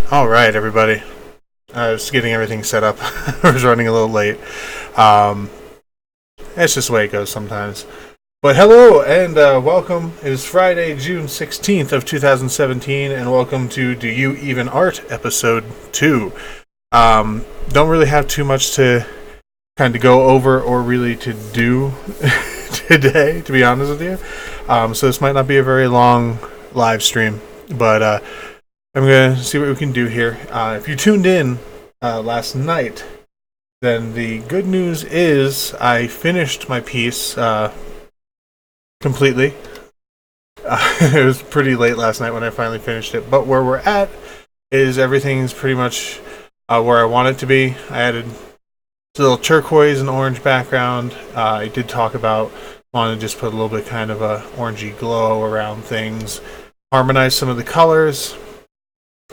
All right, everybody. I was getting everything set up. I was running a little late. Um, it's just the way it goes sometimes. But hello and welcome. It is Friday, June 16th of 2017, and welcome to Do You Even Art, Episode 2. Don't really have too much to kind of go over or really to do today, to be honest with you. So this might not be a very long live stream, but I'm going to see what we can do here. If you tuned in last night, then the good news is I finished my piece completely. It was pretty late last night when I finally finished it, but where we're at is everything's pretty much where I want it to be. I added a little turquoise and orange background. I did talk about wanting to just put a little bit kind of a orangey glow around things, harmonize some of the colors,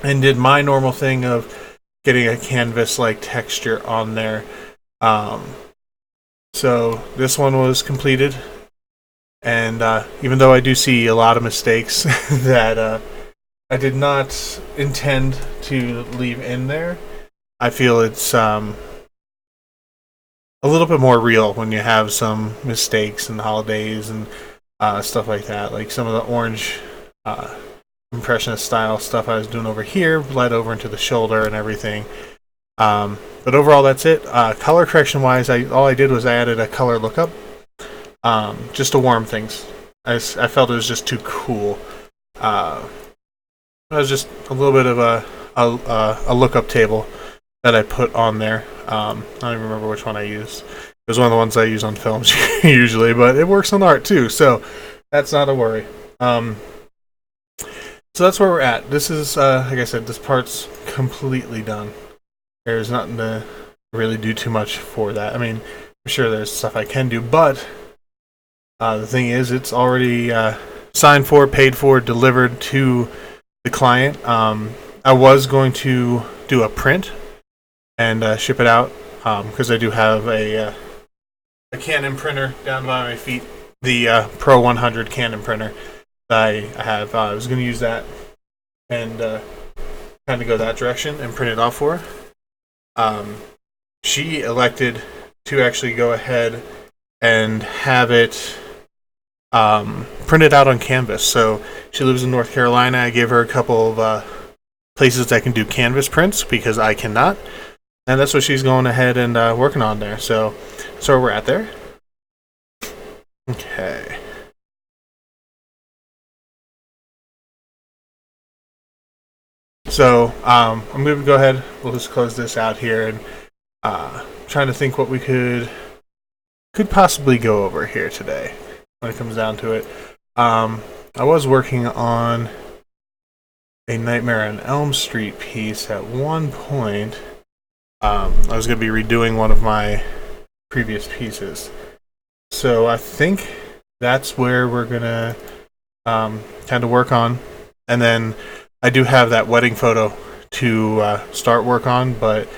and did my normal thing of getting a canvas-like texture on there. So this one was completed, and even though I do see a lot of mistakes that I did not intend to leave in there, I feel it's a little bit more real when you have some mistakes and holidays and stuff like that. Like some of the orange impressionist style stuff I was doing over here bled over into the shoulder and everything. But overall, that's it. Color correction wise, all I did was I added a color lookup just to warm things. I felt it was just too cool. It was just a little bit of a lookup table that I put on there. I don't even remember which one I used. It was one of the ones I use on films usually, but it works on art too, so that's not a worry. So that's where we're at. This is, like I said, this part's completely done. There's nothing to really do too much for that. I mean, I'm sure there's stuff I can do, but the thing is, it's already signed for, paid for, delivered to the client. I was going to do a print and ship it out because I do have a Canon printer down by my feet, the Pro 100 Canon printer. I have. I was going to use that and kind of go that direction and print it off for her. She elected to actually go ahead and have it printed out on canvas. So she lives in North Carolina. I gave her a couple of places that can do canvas prints because I cannot. And that's what she's going ahead and working on there. So we're at there. Okay. So I'm going to go ahead. We'll just close this out here and trying to think what we could possibly go over here today when it comes down to it. I was working on a Nightmare on Elm Street piece at one point. I was going to be redoing one of my previous pieces. So I think that's where we're going to kind of work on. And then I do have that wedding photo to start work on, but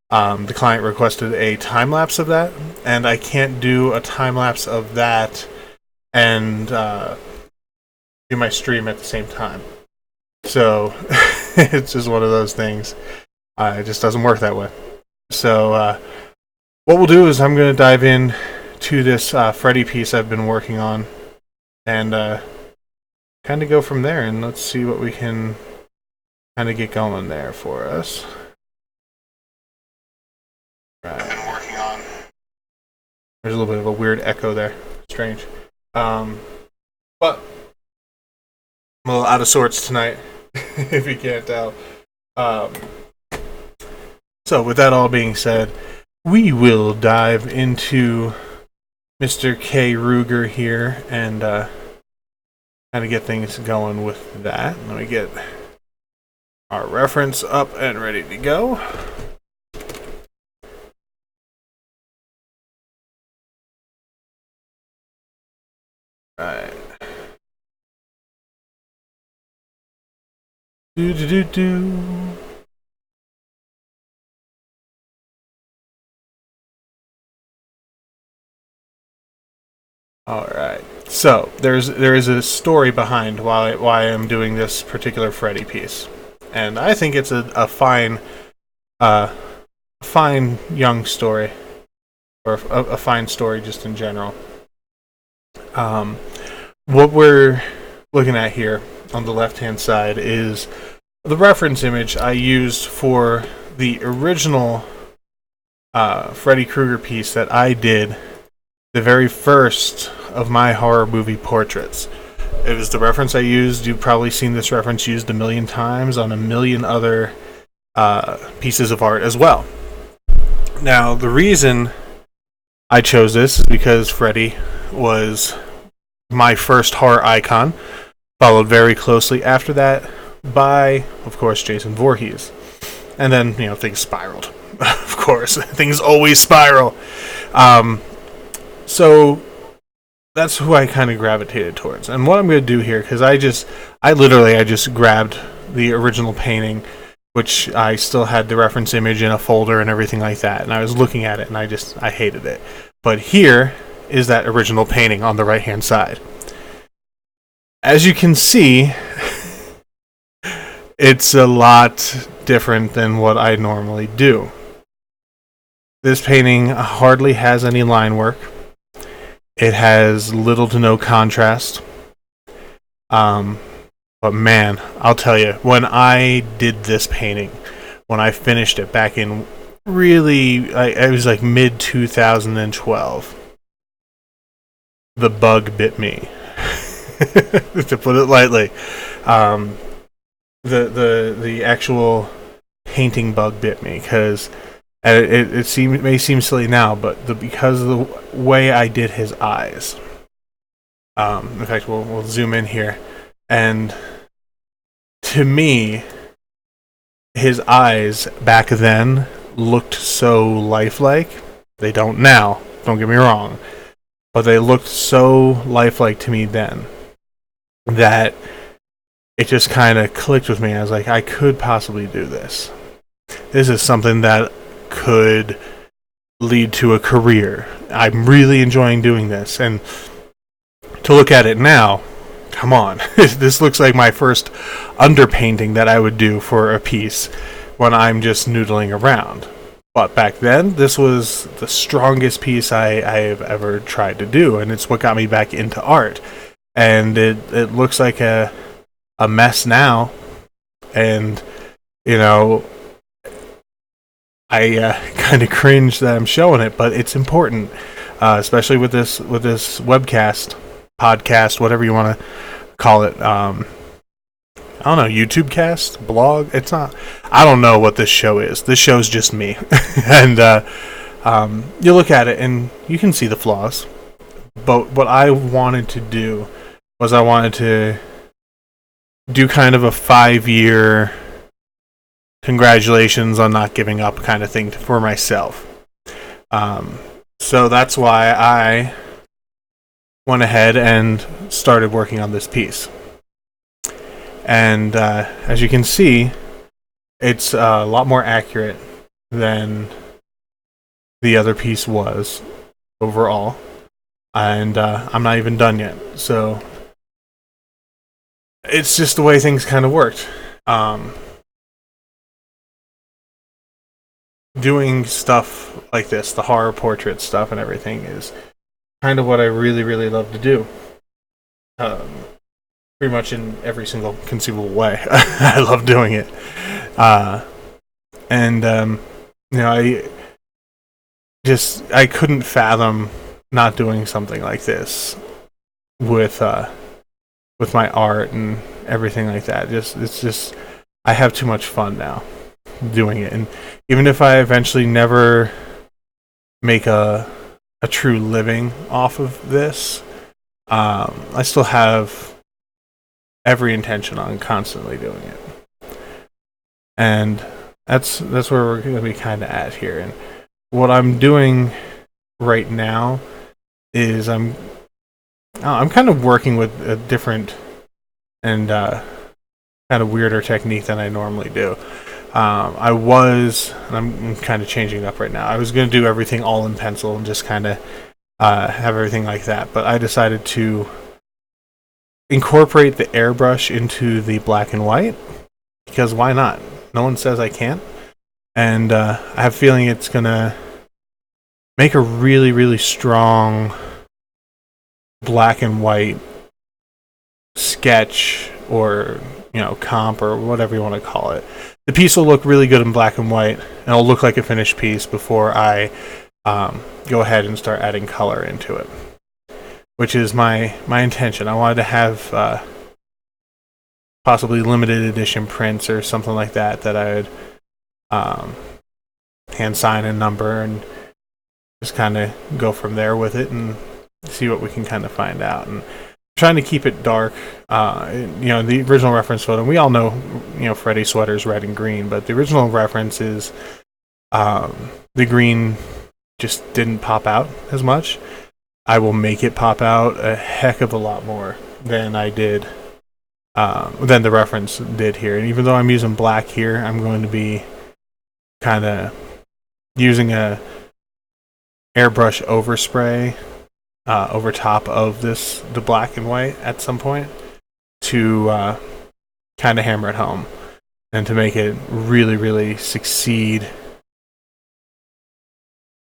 the client requested a time-lapse of that, and I can't do a time-lapse of that and do my stream at the same time. So it's just one of those things. It just doesn't work that way. So what we'll do is I'm going to dive in to this Freddy piece I've been working on and kind of go from there, and let's see what we can kind of get going there for us. Right. I've been working on. There's a little bit of a weird echo there. Strange. But I'm a little out of sorts tonight, if you can't tell. So with that all being said, we will dive into Mr. K. Krueger here and kind of get things going with that. Let me get our reference up and ready to go. Alright. Do. Alright. So there is a story behind why I'm doing this particular Freddy piece. and I think it's a fine young story, or a fine story just in general. What we're looking at here on the left-hand side is the reference image I used for the original Freddy Krueger piece that I did, the very first of my horror movie portraits. It was the reference I used. You've probably seen this reference used a million times on a million other pieces of art as well. Now, the reason I chose this is because Freddy was my first horror icon, followed very closely after that by, of course, Jason Voorhees. And then, things spiraled. Of course, things always spiral. So that's who I kind of gravitated towards. And what I'm going to do here, because I just grabbed the original painting, which I still had the reference image in a folder and everything like that, and I was looking at it and I hated it. But here is that original painting on the right hand side. As you can see, it's a lot different than what I normally do. This painting hardly has any line work. It has little to no contrast. But man, I'll tell you, when I did this painting, when I finished it back in it was like mid 2012, the bug bit me, to put it lightly. The actual painting bug bit me, because it may seem silly now, but because of the way I did his eyes. In fact, we'll zoom in here, and to me, his eyes back then looked so lifelike. They don't now, don't get me wrong, but they looked so lifelike to me then that it just kind of clicked with me. I was like, I could possibly do this. This is something that could lead to a career. I'm really enjoying doing this. And to look at it now, come on. This looks like my first underpainting that I would do for a piece when I'm just noodling around. But back then, this was the strongest piece I have ever tried to do, and it's what got me back into art. And it looks like a mess now, and I kind of cringe that I'm showing it, but it's important, especially with this webcast, podcast, whatever you want to call it. I don't know, YouTube cast, blog. It's not. I don't know what this show is. This show's just me, and you look at it and you can see the flaws. But what I wanted to do was I wanted to do kind of a 5-year congratulations on not giving up kind of thing for myself. So that's why I went ahead and started working on this piece. And as you can see, it's a lot more accurate than the other piece was overall. And I'm not even done yet. So it's just the way things kind of worked. Doing stuff like this, the horror portrait stuff and everything, is kind of what I really, really love to do. Pretty much in every single conceivable way. I love doing it. I couldn't fathom not doing something like this with my art and everything like that. It's just I have too much fun now doing it, and even if I eventually never make a true living off of this, I still have every intention on constantly doing it. And that's where we're going to be kind of at here. And what I'm doing right now is I'm kind of working with a different and kind of weirder technique than I normally do. And I'm kind of changing up right now. I was going to do everything all in pencil and just kind of have everything like that, but I decided to incorporate the airbrush into the black and white because why not? No one says I can't. And I have a feeling it's going to make a really, really strong black and white sketch, or comp, or whatever you want to call it. The piece will look really good in black and white, and it'll look like a finished piece before I go ahead and start adding color into it, which is my intention. I wanted to have possibly limited edition prints or something like that I would hand sign and number, and just kind of go from there with it and see what we can kind of find out. And trying to keep it dark. The original reference photo, we all know, Freddy sweater's red and green, but the original reference is the green just didn't pop out as much. I will make it pop out a heck of a lot more than I did, than the reference did here. And even though I'm using black here, I'm going to be kind of using a airbrush overspray over top of the black and white at some point to kind of hammer it home and to make it really, really succeed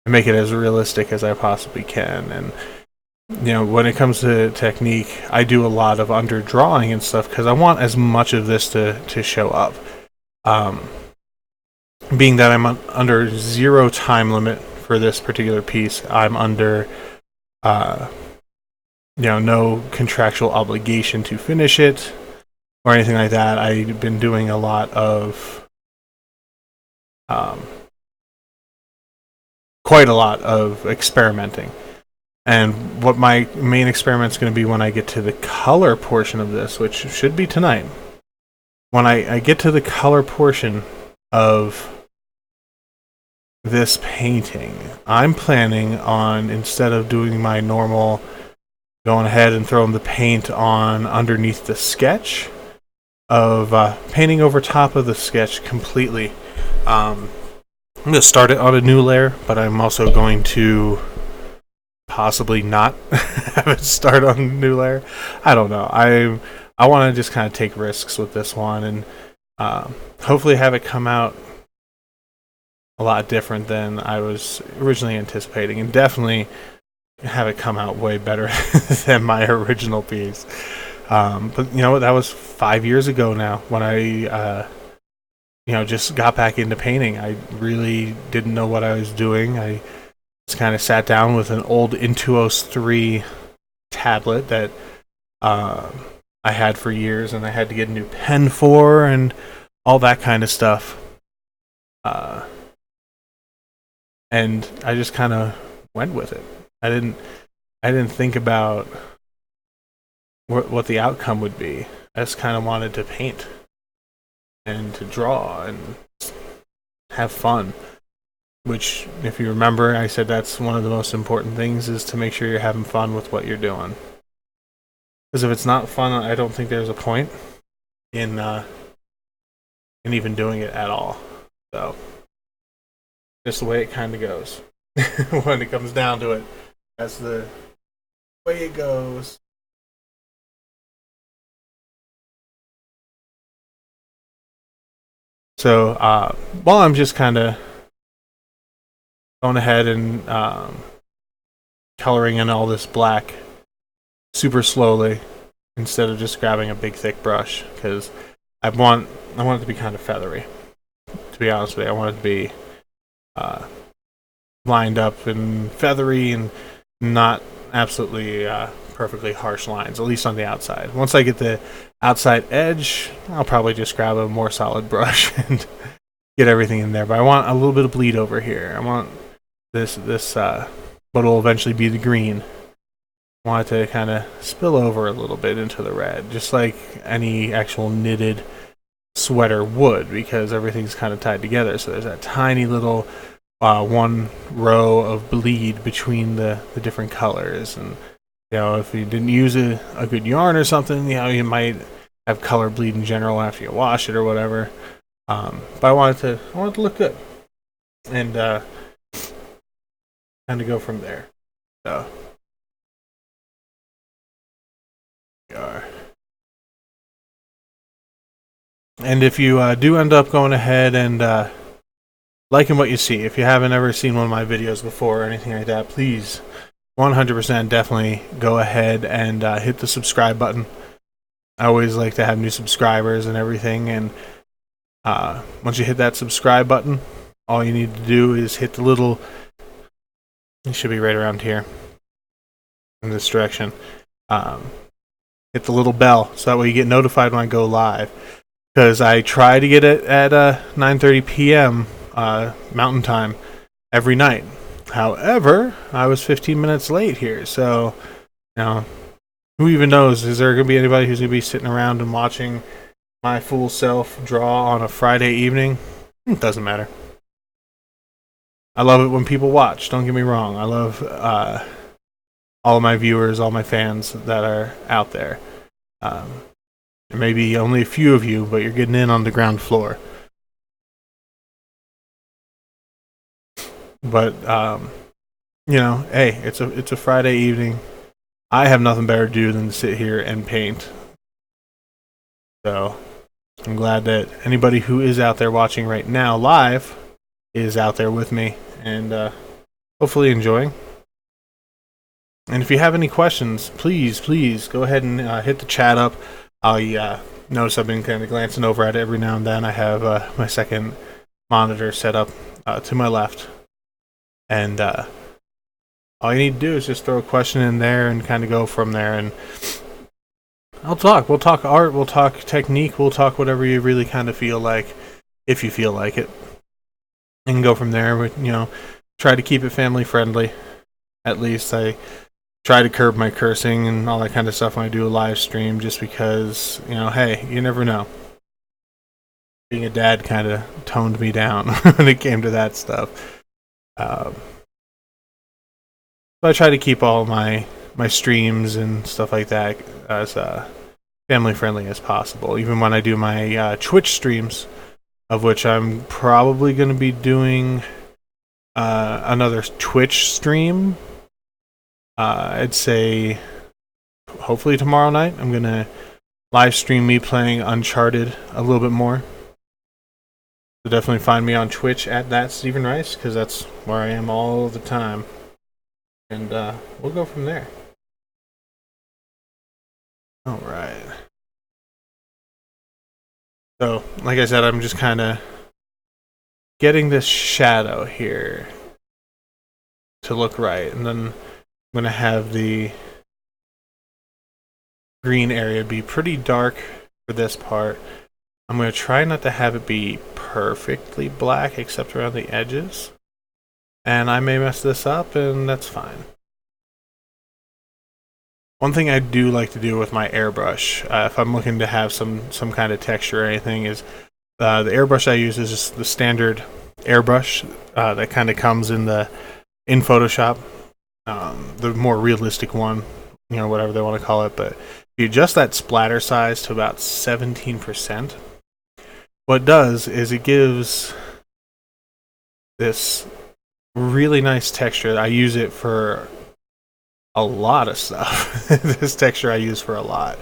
and make it as realistic as I possibly can. And when it comes to technique, I do a lot of underdrawing and stuff because I want as much of this to show up. Being that I'm under 0 time limit for this particular piece, I'm under no contractual obligation to finish it or anything like that. I've been doing a lot of quite a lot of experimenting. And what my main experiment is going to be when I get to the color portion of this, which should be tonight. When I get to the color portion of this painting, I'm planning on, instead of doing my normal going ahead and throwing the paint on underneath the sketch, of painting over top of the sketch completely. I'm going to start it on a new layer, but I'm also going to possibly not have it start on a new layer. I don't know. I want to just kind of take risks with this one, and hopefully have it come out a lot different than I was originally anticipating, and definitely have it come out way better than my original piece. But you know what? That was 5 years ago now when I just got back into painting. I really didn't know what I was doing. I just kind of sat down with an old Intuos 3 tablet that I had for years, and I had to get a new pen for, and all that kind of stuff. And I just kind of went with it. I didn't think about what the outcome would be. I just kind of wanted to paint and to draw and have fun. Which, if you remember, I said that's one of the most important things, is to make sure you're having fun with what you're doing. Because if it's not fun, I don't think there's a point in even doing it at all. So, just the way it kind of goes. When it comes down to it, that's the way it goes. So, while I'm just kind of going ahead and coloring in all this black super slowly, instead of just grabbing a big thick brush, because I want it to be kind of feathery. To be honest with you, I want it to be lined up and feathery and not absolutely perfectly harsh lines, at least on the outside. Once I get the outside edge, I'll probably just grab a more solid brush and get everything in there. But I want a little bit of bleed over here. I want this what will eventually be the green. I want it to kind of spill over a little bit into the red, just like any actual knitted sweater would, because everything's kind of tied together. So there's that tiny little one row of bleed between the different colors. And if you didn't use a good yarn or something, you might have color bleed in general after you wash it or whatever. But I want it to look good, and kind of go from there. So we are. And if you do end up going ahead and liking what you see, if you haven't ever seen one of my videos before or anything like that, please 100% definitely go ahead and hit the subscribe button. I always like to have new subscribers and everything, and once you hit that subscribe button, all you need to do is hit the little, it should be right around here in this direction, hit the little bell so that way you get notified when I go live, because I try to get it at 9:30 p.m. Mountain Time every night. However, I was 15 minutes late here, so who even knows? Is there going to be anybody who's going to be sitting around and watching my full self draw on a Friday evening? It doesn't matter. I love it when people watch, don't get me wrong. I love all my viewers, all my fans that are out there. There may be only a few of you, but you're getting in on the ground floor. But hey, it's a Friday evening. I have nothing better to do than to sit here and paint. So I'm glad that anybody who is out there watching right now live is out there with me and hopefully enjoying. And if you have any questions, please go ahead and hit the chat up. I notice I've been kind of glancing over at it every now and then. I have my second monitor set up to my left. And all you need to do is just throw a question in there and kind of go from there. And I'll talk. We'll talk art. We'll talk technique. We'll talk whatever you really kind of feel like, if you feel like it. And go from there. But, try to keep it family friendly. At least I try to curb my cursing and all that kind of stuff when I do a live stream, just because, hey, you never know. Being a dad kind of toned me down when it came to that stuff. So I try to keep all my streams and stuff like that as family friendly as possible. Even when I do my Twitch streams, of which I'm probably going to be doing another Twitch stream. I'd say hopefully tomorrow night. I'm going to live stream me playing Uncharted a little bit more. So definitely find me on Twitch at that Stephen Rice, because that's where I am all the time. And we'll go from there. All right. So, like I said, I'm just kind of getting this shadow here to look right. And then I'm going to have the green area be pretty dark for this part. I'm going to try not to have it be perfectly black except around the edges. And I may mess this up, and that's fine. One thing I do like to do with my airbrush, if I'm looking to have some kind of texture or anything, is the airbrush I use is just the standard airbrush that kind of comes in Photoshop, the more realistic one, whatever they want to call it. But if you adjust that splatter size to about 17%, what it does is it gives this really nice texture. I use it for a lot of stuff. This texture I use for a lot.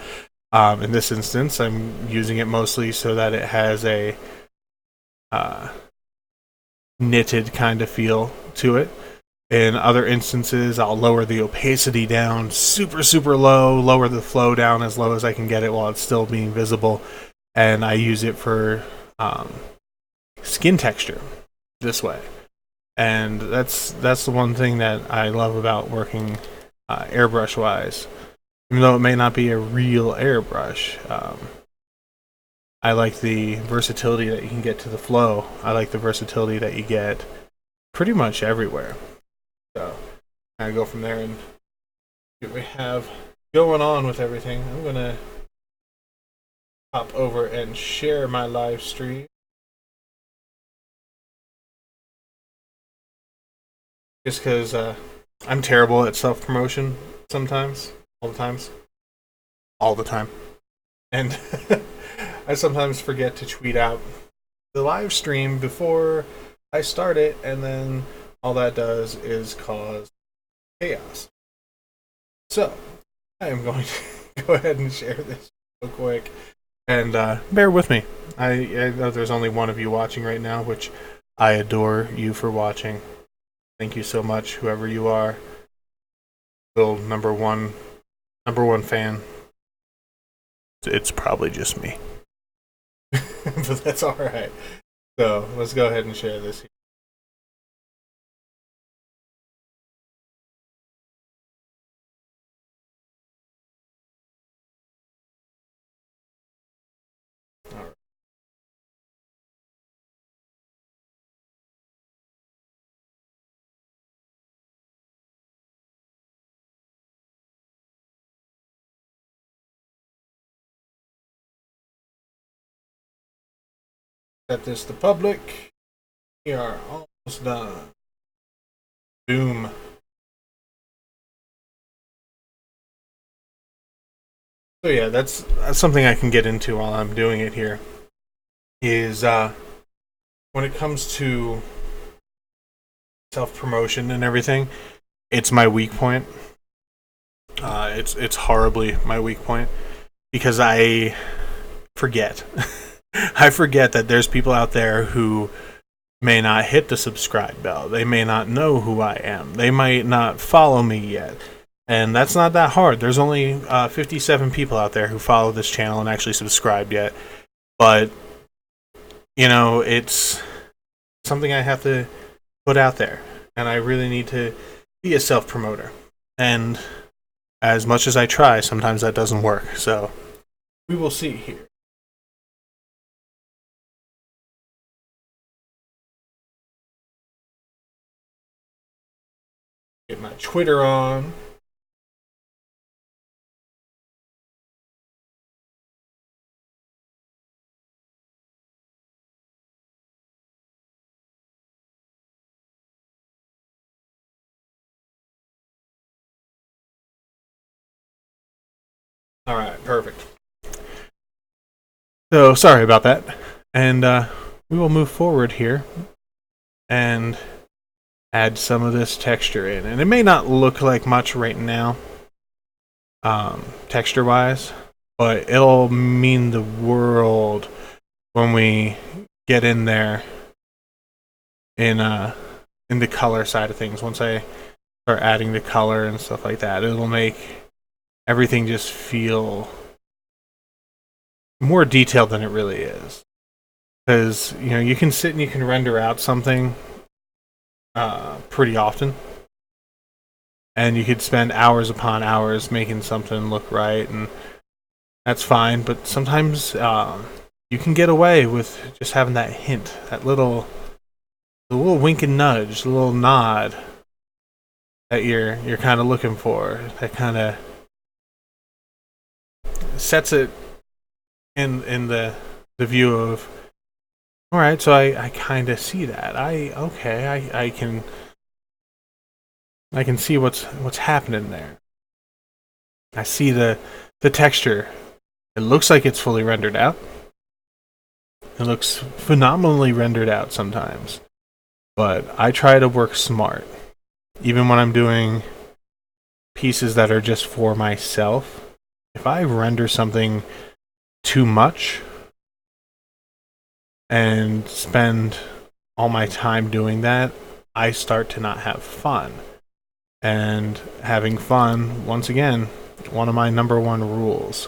In this instance, I'm using it mostly so that it has a knitted kind of feel to it. In other instances, I'll lower the opacity down super low, lower the flow down as low as I can get it while it's still being visible, and I use it for skin texture this way. And that's the one thing that I love about working airbrush wise. Even though it may not be a real airbrush, I like the versatility that you can get to the flow. I like the versatility that you get pretty much everywhere. So I go from there and see what we have going on with everything. I'm gonna hop over and share my live stream. Just because I'm terrible at self-promotion sometimes, all the time. And I sometimes forget to tweet out the live stream before I start it, and then all that does is cause chaos. So, I am going to go ahead and share this real quick. And bear with me. I know there's only one of you watching right now, which I adore you for watching. Thank you so much, whoever you are. Little number one fan. It's probably just me. But that's alright. So let's go ahead and share this here. All right. Set this to public. We are almost done. Boom. So yeah, that's something I can get into while I'm doing it here. Is when it comes to self promotion and everything, it's my weak point. It's horribly my weak point because I forget. I forget that there's people out there who may not hit the subscribe bell. They may not know who I am. They might not follow me yet. And that's not that hard. There's only 57 people out there who follow this channel and actually subscribed yet. But, you know, it's something I have to put out there. And I really need to be a self-promoter. And as much as I try, sometimes that doesn't work. So, we will see here. Get my Twitter on. Alright, perfect. So, sorry about that. And we will move forward here and add some of this texture in. And it may not look like much right now, texture-wise, but it'll mean the world when we get in there in the color side of things. Once I start adding the color and stuff like that, it'll make everything just feel more detailed than it really is. Because, you know, you can sit and you can render out something pretty often, and you could spend hours upon hours making something look right, and that's fine. But sometimes you can get away with just having that hint, that little wink and nudge, the little nod that you're kind of looking for. That kind of sets it in the view of, all right, so I kind of see that. I can see what's happening there. I see the texture. It looks like it's fully rendered out. It looks phenomenally rendered out sometimes. But I try to work smart. Even when I'm doing pieces that are just for myself, if I render something too much and spend all my time doing that, I start to not have fun. And having fun, once again, one of my number one rules.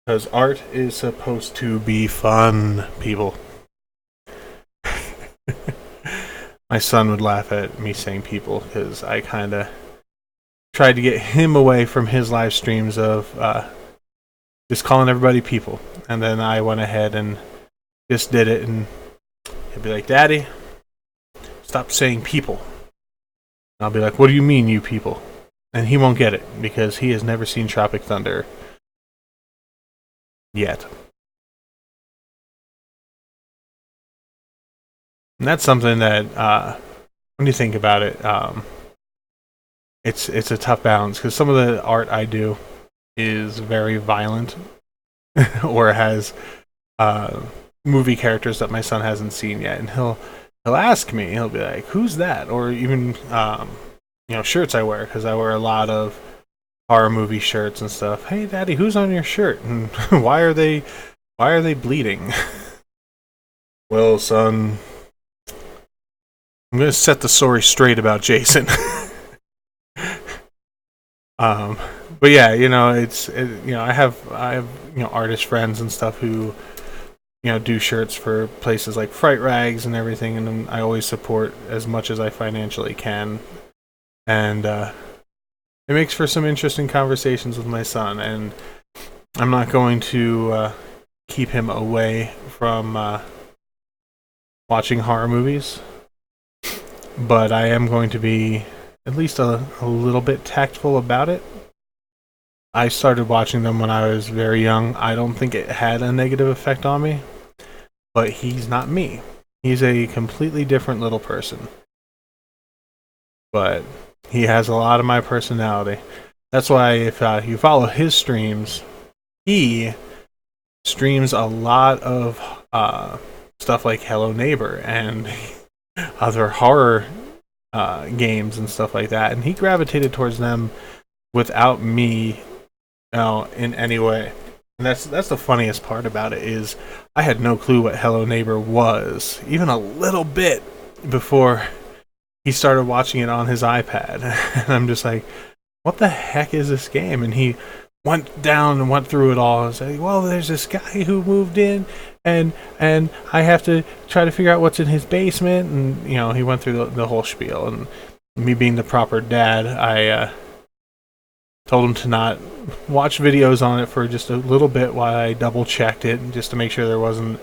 Because art is supposed to be fun, people. My son would laugh at me saying people, because I kind of tried to get him away from his live streams of just calling everybody people. And then I went ahead and just did it, and he'd be like, "Daddy, stop saying people." And I'll be like, "What do you mean, you people?" And he won't get it, because he has never seen Tropic Thunder yet. And that's something that, when you think about it, it's a tough balance, because some of the art I do is very violent, or has movie characters that my son hasn't seen yet, and he'll ask me, he'll be like, "Who's that?" Or even shirts I wear, because I wear a lot of horror movie shirts and stuff. Hey, Daddy, who's on your shirt? And why are they bleeding? Well, son, I'm gonna set the story straight about Jason. But yeah, I have artist friends and stuff who do shirts for places like Fright Rags and everything, and I always support as much as I financially can, and it makes for some interesting conversations with my son. And I'm not going to keep him away from watching horror movies, but I am going to be at least a little bit tactful about it. I started watching them when I was very young. I don't think it had a negative effect on me, but he's not me. He's a completely different little person. But he has a lot of my personality. That's why if you follow his streams, he streams a lot of stuff like Hello Neighbor and other horror games and stuff like that, and he gravitated towards them without me in any way. And that's the funniest part about it, is I had no clue what Hello Neighbor was, even a little bit, before he started watching it on his iPad. And I'm just like, what the heck is this game? And he went down and went through it all and said, well, there's this guy who moved in, and I have to try to figure out what's in his basement. And he went through the whole spiel. And me being the proper dad, I told him to not watch videos on it for just a little bit while I double checked it, just to make sure there wasn't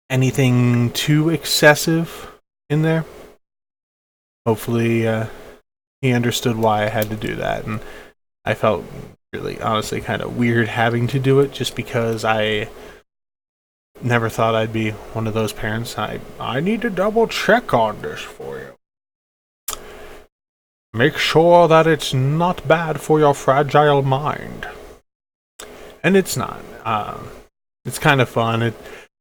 anything too excessive in there. Hopefully he understood why I had to do that, and I felt really, honestly, kind of weird having to do it, just because I never thought I'd be one of those parents. I need to double check on this for you. Make sure that it's not bad for your fragile mind. And it's not. It's kind of fun. It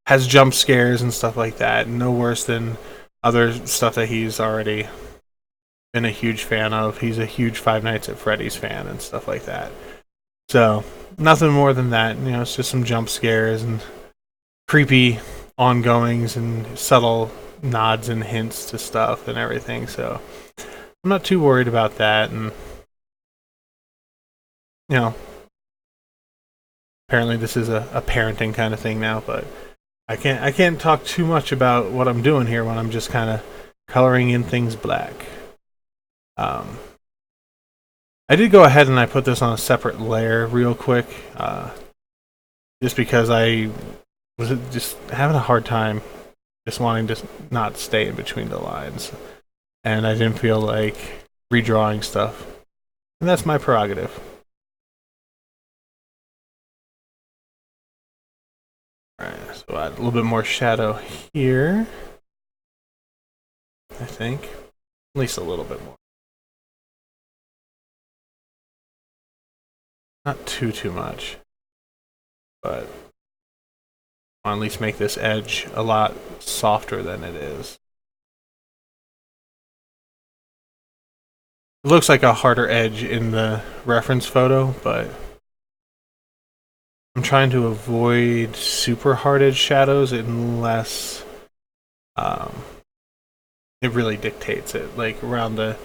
has jump scares and stuff like that. No worse than other stuff that he's already been a huge fan of. He's a huge Five Nights at Freddy's fan and stuff like that. So, nothing more than that. It's just some jump scares and creepy ongoings and subtle nods and hints to stuff and everything. So, I'm not too worried about that. And apparently this is a parenting kind of thing now, but I can't talk too much about what I'm doing here when I'm just kind of coloring in things black. I did go ahead and I put this on a separate layer real quick, just because I was just having a hard time just wanting to not stay in between the lines, and I didn't feel like redrawing stuff, and that's my prerogative. Alright, so add a little bit more shadow here, I think, at least a little bit more. Not too much, but I'll at least make this edge a lot softer than it is. It looks like a harder edge in the reference photo, but I'm trying to avoid super hard edge shadows unless it really dictates it, like around the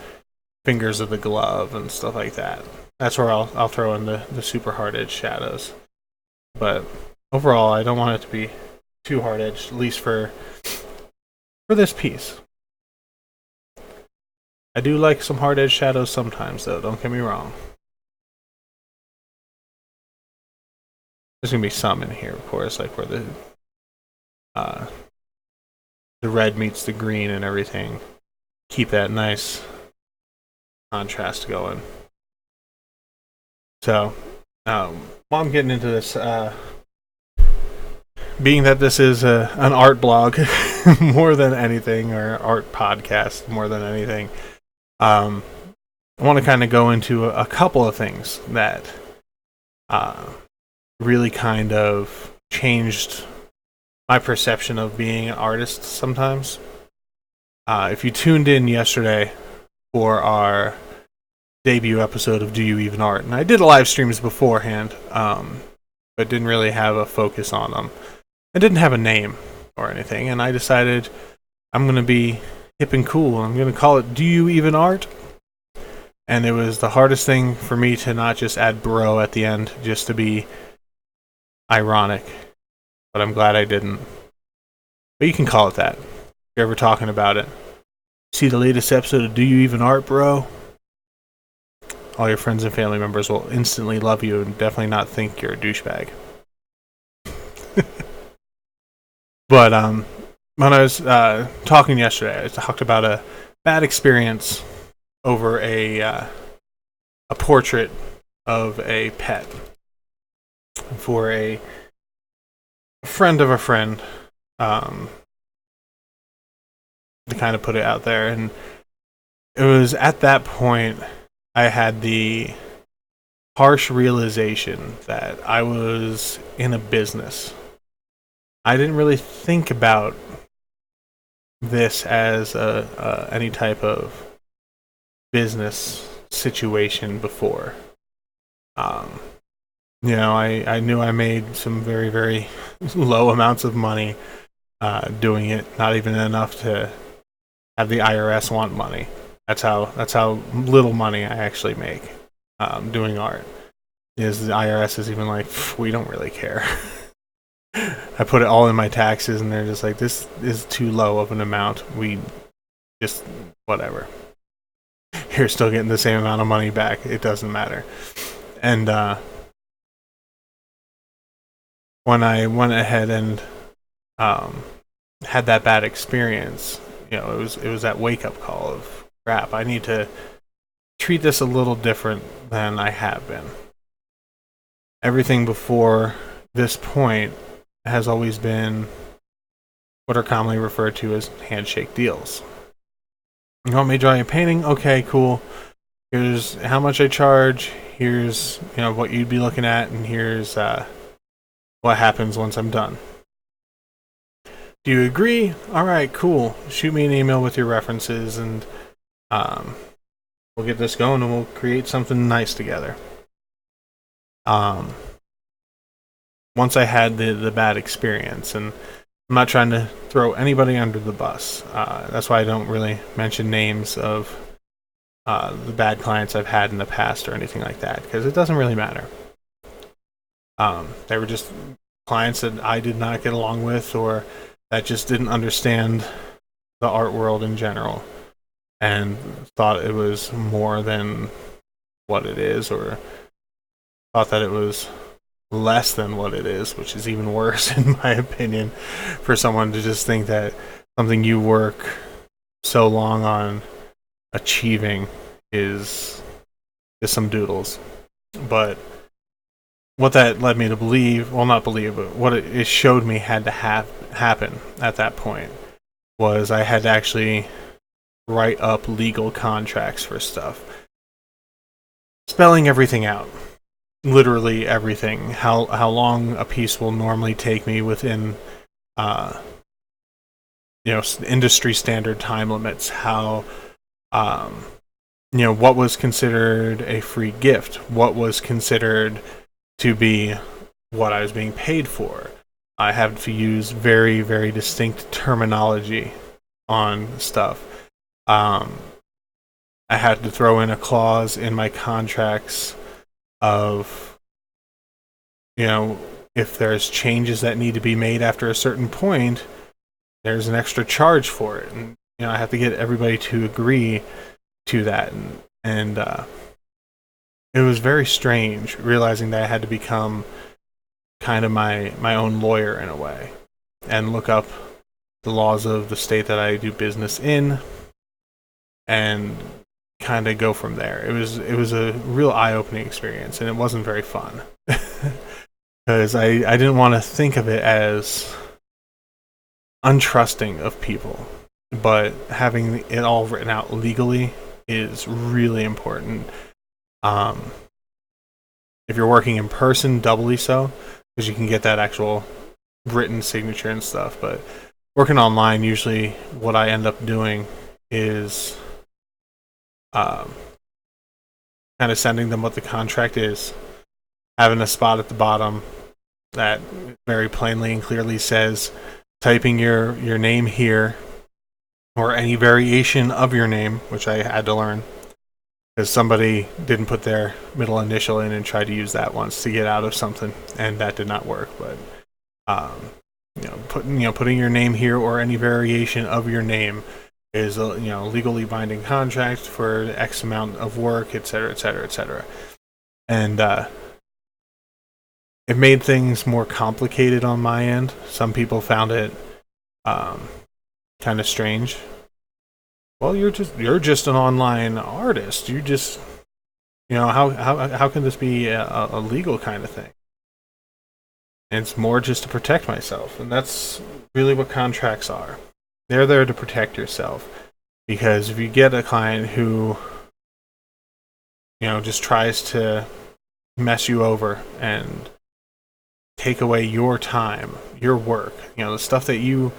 fingers of the glove and stuff like that. That's where I'll throw in the super hard edge shadows. But overall, I don't want it to be too hard edged, at least for this piece. I do like some hard edge shadows sometimes, though, don't get me wrong. There's gonna be some in here, of course, like where the red meets the green and everything. Keep that nice contrast going. So, while I'm getting into this, being that this is an art blog more than anything, or art podcast more than anything, I want to kind of go into a couple of things that really kind of changed my perception of being an artist sometimes. If you tuned in yesterday for our debut episode of Do You Even Art. And I did live streams beforehand, but didn't really have a focus on them. I didn't have a name or anything, and I decided I'm going to be hip and cool. I'm going to call it Do You Even Art? And it was the hardest thing for me to not just add bro at the end, just to be ironic. But I'm glad I didn't. But you can call it that if you're ever talking about it. See the latest episode of Do You Even Art, bro? All your friends and family members will instantly love you and definitely not think you're a douchebag. But when I was talking yesterday, I talked about a bad experience over a portrait of a pet for a friend of a friend. To kind of put it out there, and it was at that point I had the harsh realization that I was in a business. I didn't really think about this as any type of business situation before. I knew I made some very, very low amounts of money doing it, not even enough to have the IRS want money. That's how little money I actually make doing art. Is the IRS is even like, we don't really care. I put it all in my taxes, and they're just like, this is too low of an amount. We just whatever. You're still getting the same amount of money back. It doesn't matter. And when I went ahead and had that bad experience, it was that wake up call of crap. I need to treat this a little different than I have been. Everything before this point has always been what are commonly referred to as handshake deals. You want me to draw you a painting? Okay, cool. Here's how much I charge. Here's what you'd be looking at, and here's what happens once I'm done. Do you agree? All right, cool. Shoot me an email with your references, and we'll get this going, and we'll create something nice together. Once I had the bad experience, and I'm not trying to throw anybody under the bus. That's why I don't really mention names of the bad clients I've had in the past or anything like that, because it doesn't really matter. They were just clients that I did not get along with, or that just didn't understand the art world in general and thought it was more than what it is, or thought that it was less than what it is, which is even worse in my opinion, for someone to just think that something you work so long on achieving is some doodles. But what that led me to believe, well, not believe, but what it showed me had to happen at that point was I had to actually write up legal contracts for stuff, spelling everything out, literally everything. How long a piece will normally take me within industry standard time limits. How what was considered a free gift, what was considered to be what I was being paid for. I have to use very, very distinct terminology on stuff. I had to throw in a clause in my contracts of, if there's changes that need to be made after a certain point, there's an extra charge for it. And, I have to get everybody to agree to that. And it was very strange realizing that I had to become kind of my own lawyer in a way and look up the laws of the state that I do business in and kind of go from there. It was a real eye-opening experience, and it wasn't very fun because I didn't want to think of it as untrusting of people, but having it all written out legally is really important. If you're working in person, doubly so, because you can get that actual written signature and stuff. But working online, usually what I end up doing is kind of sending them what the contract is, having a spot at the bottom that very plainly and clearly says, typing your name here or any variation of your name, which I had to learn because somebody didn't put their middle initial in and tried to use that once to get out of something, and that did not work. But putting your name here or any variation of your name is a legally binding contract for X amount of work, etc., etc., etc. And it made things more complicated on my end. Some people found it kind of strange. Well, you're just an online artist. You just how can this be a legal kind of thing? And it's more just to protect myself, and that's really what contracts are. They're there to protect yourself, because if you get a client who just tries to mess you over and take away your time, your work, the stuff that you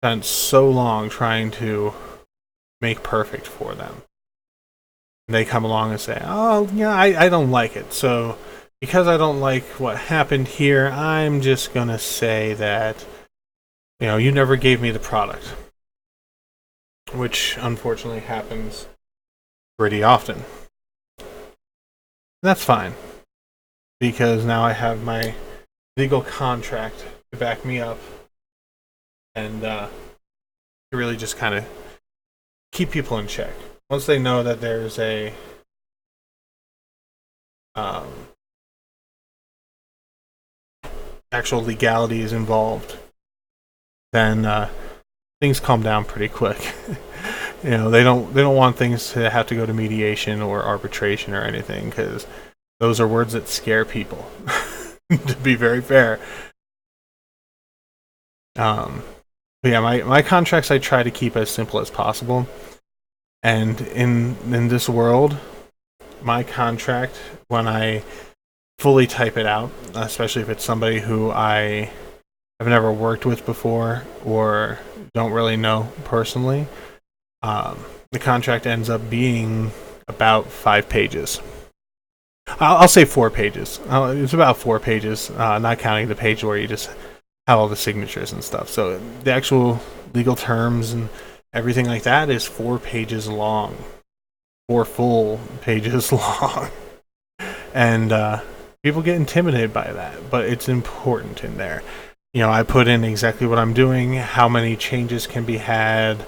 spent so long trying to make perfect for them. And they come along and say, oh, yeah, I don't like it. So because I don't like what happened here, I'm just going to say that, you never gave me the product. Which unfortunately happens pretty often. That's fine, because now I have my legal contract to back me up, and to really just kind of keep people in check. Once they know that there's a actual legality is involved, then things calm down pretty quick. They don't want things to have to go to mediation or arbitration or anything, because those are words that scare people. To be very fair. But yeah, my contracts I try to keep as simple as possible. And in this world, my contract, when I fully type it out, especially if it's somebody who I have never worked with before or don't really know personally, the contract ends up being about 5 pages. I'll say 4 pages. It's about 4 pages, not counting the page where you just have all the signatures and stuff. So the actual legal terms and everything like that is 4 pages long. 4 full pages long. And people get intimidated by that, but it's important in there. I put in exactly what I'm doing, how many changes can be had,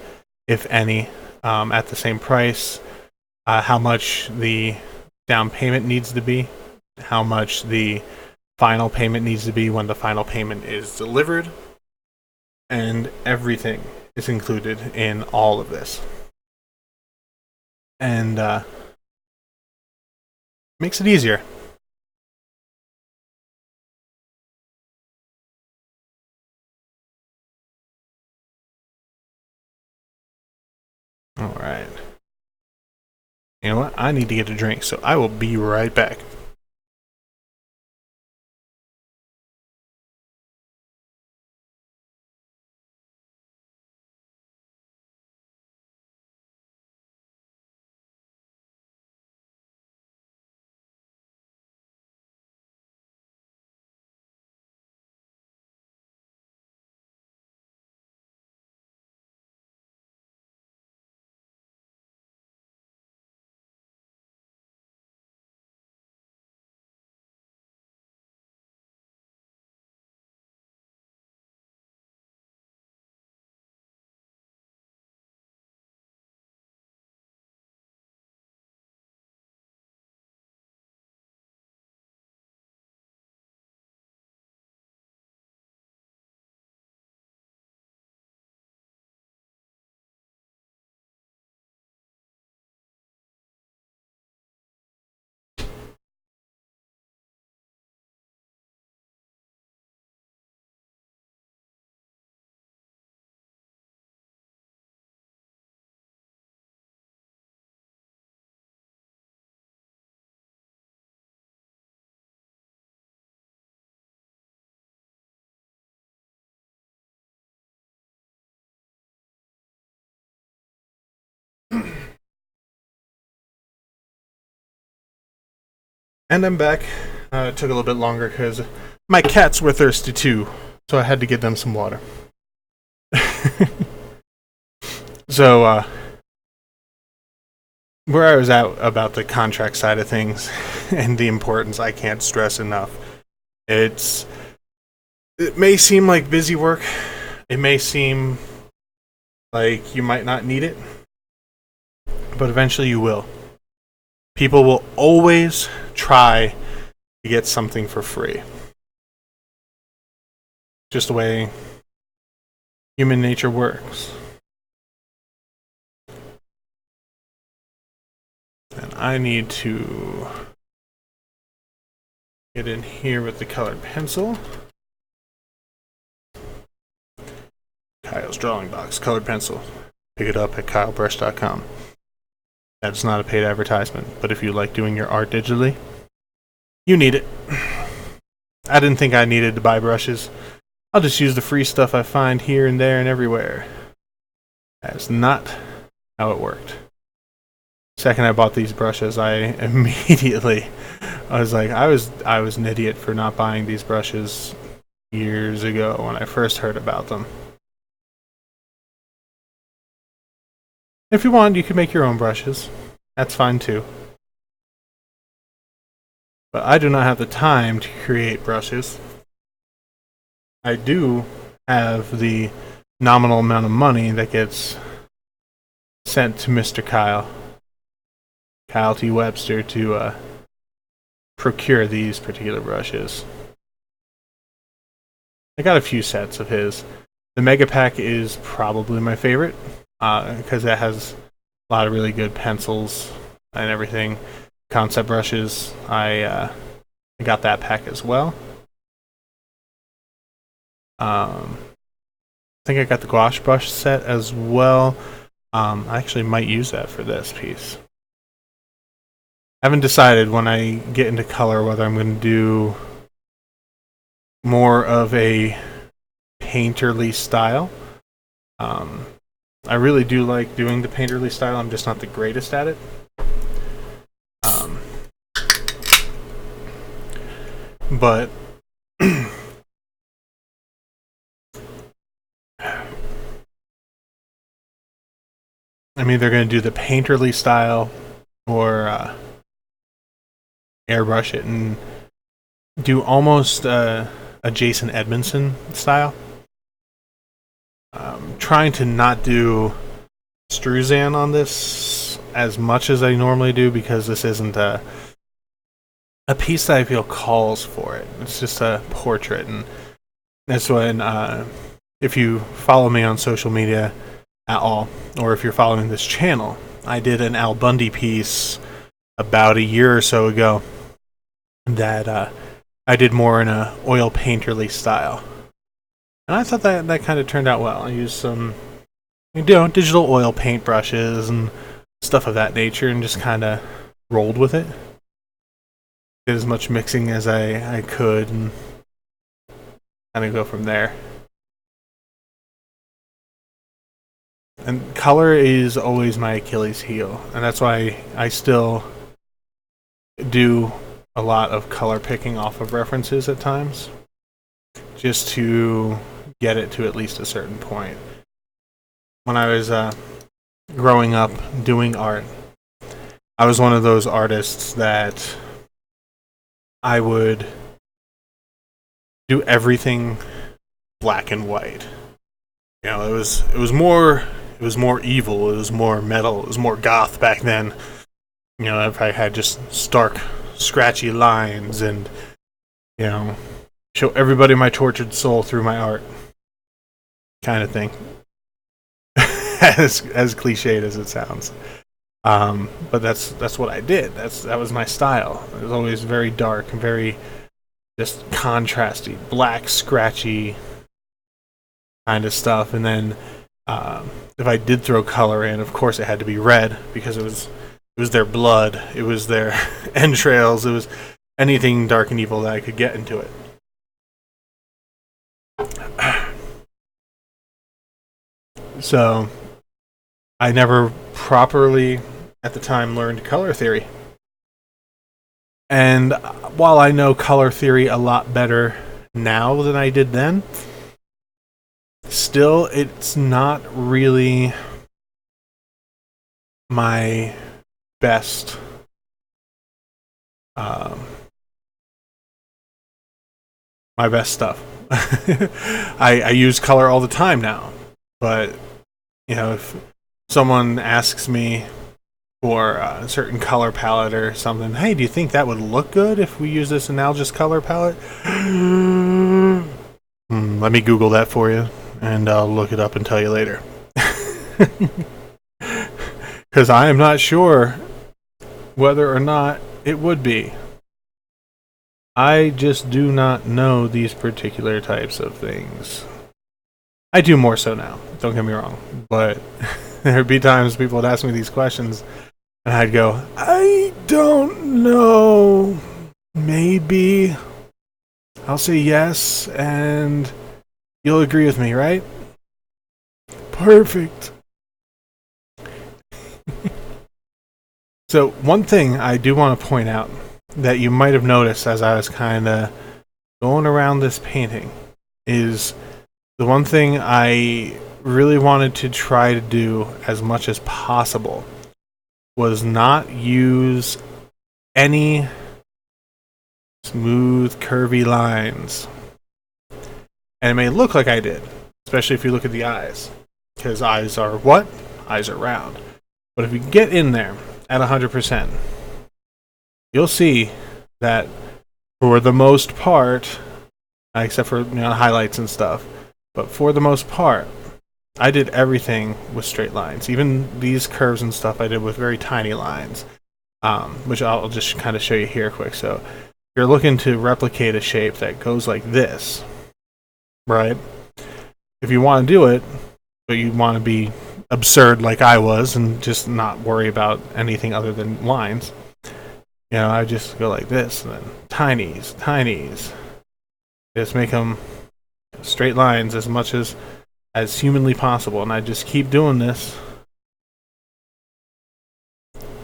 if any, at the same price, how much the down payment needs to be, how much the final payment needs to be when the final payment is delivered, and everything is included in all of this. And makes it easier. All right. You know what? I need to get a drink, so I will be right back. And I'm back. It took a little bit longer because my cats were thirsty too, so I had to get them some water. So, where I was at about the contract side of things and the importance, I can't stress enough. It may seem like busy work. It may seem like you might not need it, but eventually you will. People will always try to get something for free. Just the way human nature works. And I need to get in here with the colored pencil. Kyle's Drawing Box, colored pencil. Pick it up at kylebrush.com. That's not a paid advertisement, but if you like doing your art digitally, you need it. I didn't think I needed to buy brushes. I'll just use the free stuff I find here and there and everywhere. That's not how it worked. Second I bought these brushes, I immediately was like, I was an idiot for not buying these brushes years ago when I first heard about them. If you want, you can make your own brushes. That's fine too. But I do not have the time to create brushes. I do have the nominal amount of money that gets sent to Mr. Kyle T. Webster to procure these particular brushes. I got a few sets of his. The Mega Pack is probably my favorite because it has a lot of really good pencils and everything. Concept brushes, I got that pack as well. I think I got the gouache brush set as well. I actually might use that for this piece. I haven't decided when I get into color whether I'm going to do more of a painterly style. I really do like doing the painterly style. I'm just not the greatest at it. But I'm either going to do the painterly style or airbrush it and do almost a Jason Edmondson style. Trying to not do Struzan on this as much as I normally do because this isn't a piece that I feel calls for it. It's just a portrait, and that's when if you follow me on social media at all, or if you're following this channel, I did an Al Bundy piece about a year or so ago that I did more in a oil painterly style. And I thought that kind of turned out well. I used some digital oil paint brushes and stuff of that nature and just kind of rolled with it. Did as much mixing as I could and kind of go from there. And color is always my Achilles heel, and that's why I still do a lot of color picking off of references at times, just to get it to at least a certain point. When I was growing up doing art, I was one of those artists that I would do everything black and white. You know, it was more evil, it was more metal, it was more goth back then. You know, if I had just stark, scratchy lines and, you know, show everybody my tortured soul through my art, kind of thing. as cliched as it sounds, but that's what I did. That was my style. It was always very dark and very just contrasty, black, scratchy kind of stuff. And then if I did throw color in, of course it had to be red because it was their blood, it was their entrails, it was anything dark and evil that I could get into it. So I never properly, at the time, learned color theory. And while I know color theory a lot better now than I did then, still it's not really my best stuff. I use color all the time now, but you know, if someone asks me for a certain color palette or something, hey, do you think that would look good if we use this analogous color palette? Let me Google that for you, and I'll look it up and tell you later. Because I am not sure whether or not it would be. I just do not know these particular types of things. I do more so now, don't get me wrong. But there'd be times people would ask me these questions, and I'd go, I don't know. Maybe. I'll say yes, and you'll agree with me, right? Perfect. So, one thing I do want to point out that you might have noticed as I was kind of going around this painting is the one thing I really wanted to try to do as much as possible was not use any smooth, curvy lines. And it may look like I did, especially if you look at the eyes. Because eyes are what? Eyes are round. But if you get in there at 100%, you'll see that for the most part, except for highlights and stuff, but for the most part, I did everything with straight lines. Even these curves and stuff I did with very tiny lines, which I'll just kind of show you here quick. So if you're looking to replicate a shape that goes like this, right? If you want to do it, but you want to be absurd like I was and just not worry about anything other than lines, I just go like this, and then tinies. Just make them straight lines as much as humanly possible, and I just keep doing this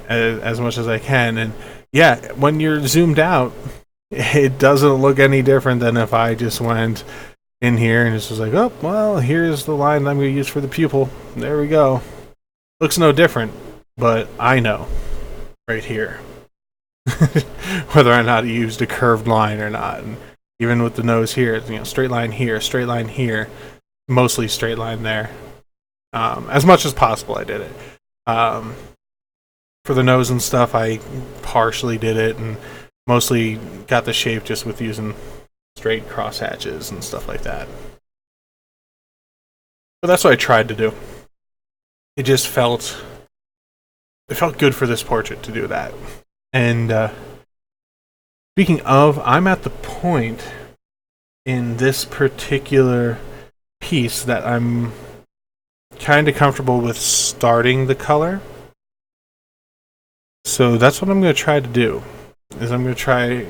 as much as I can. And yeah, when you're zoomed out, it doesn't look any different than if I just went in here and just was like, oh, well, here's the line I'm going to use for the pupil. There we go. Looks no different, but I know right here whether or not he used a curved line or not. And even with the nose here, straight line here, mostly straight line there. As much as possible, I did it. For the nose and stuff, I partially did it, and mostly got the shape just with using straight cross hatches and stuff like that. But that's what I tried to do. It just felt good for this portrait to do that. And speaking of, I'm at the point in this particular piece that I'm kind of comfortable with starting the color. So that's what I'm going to try to do. I'm going to try,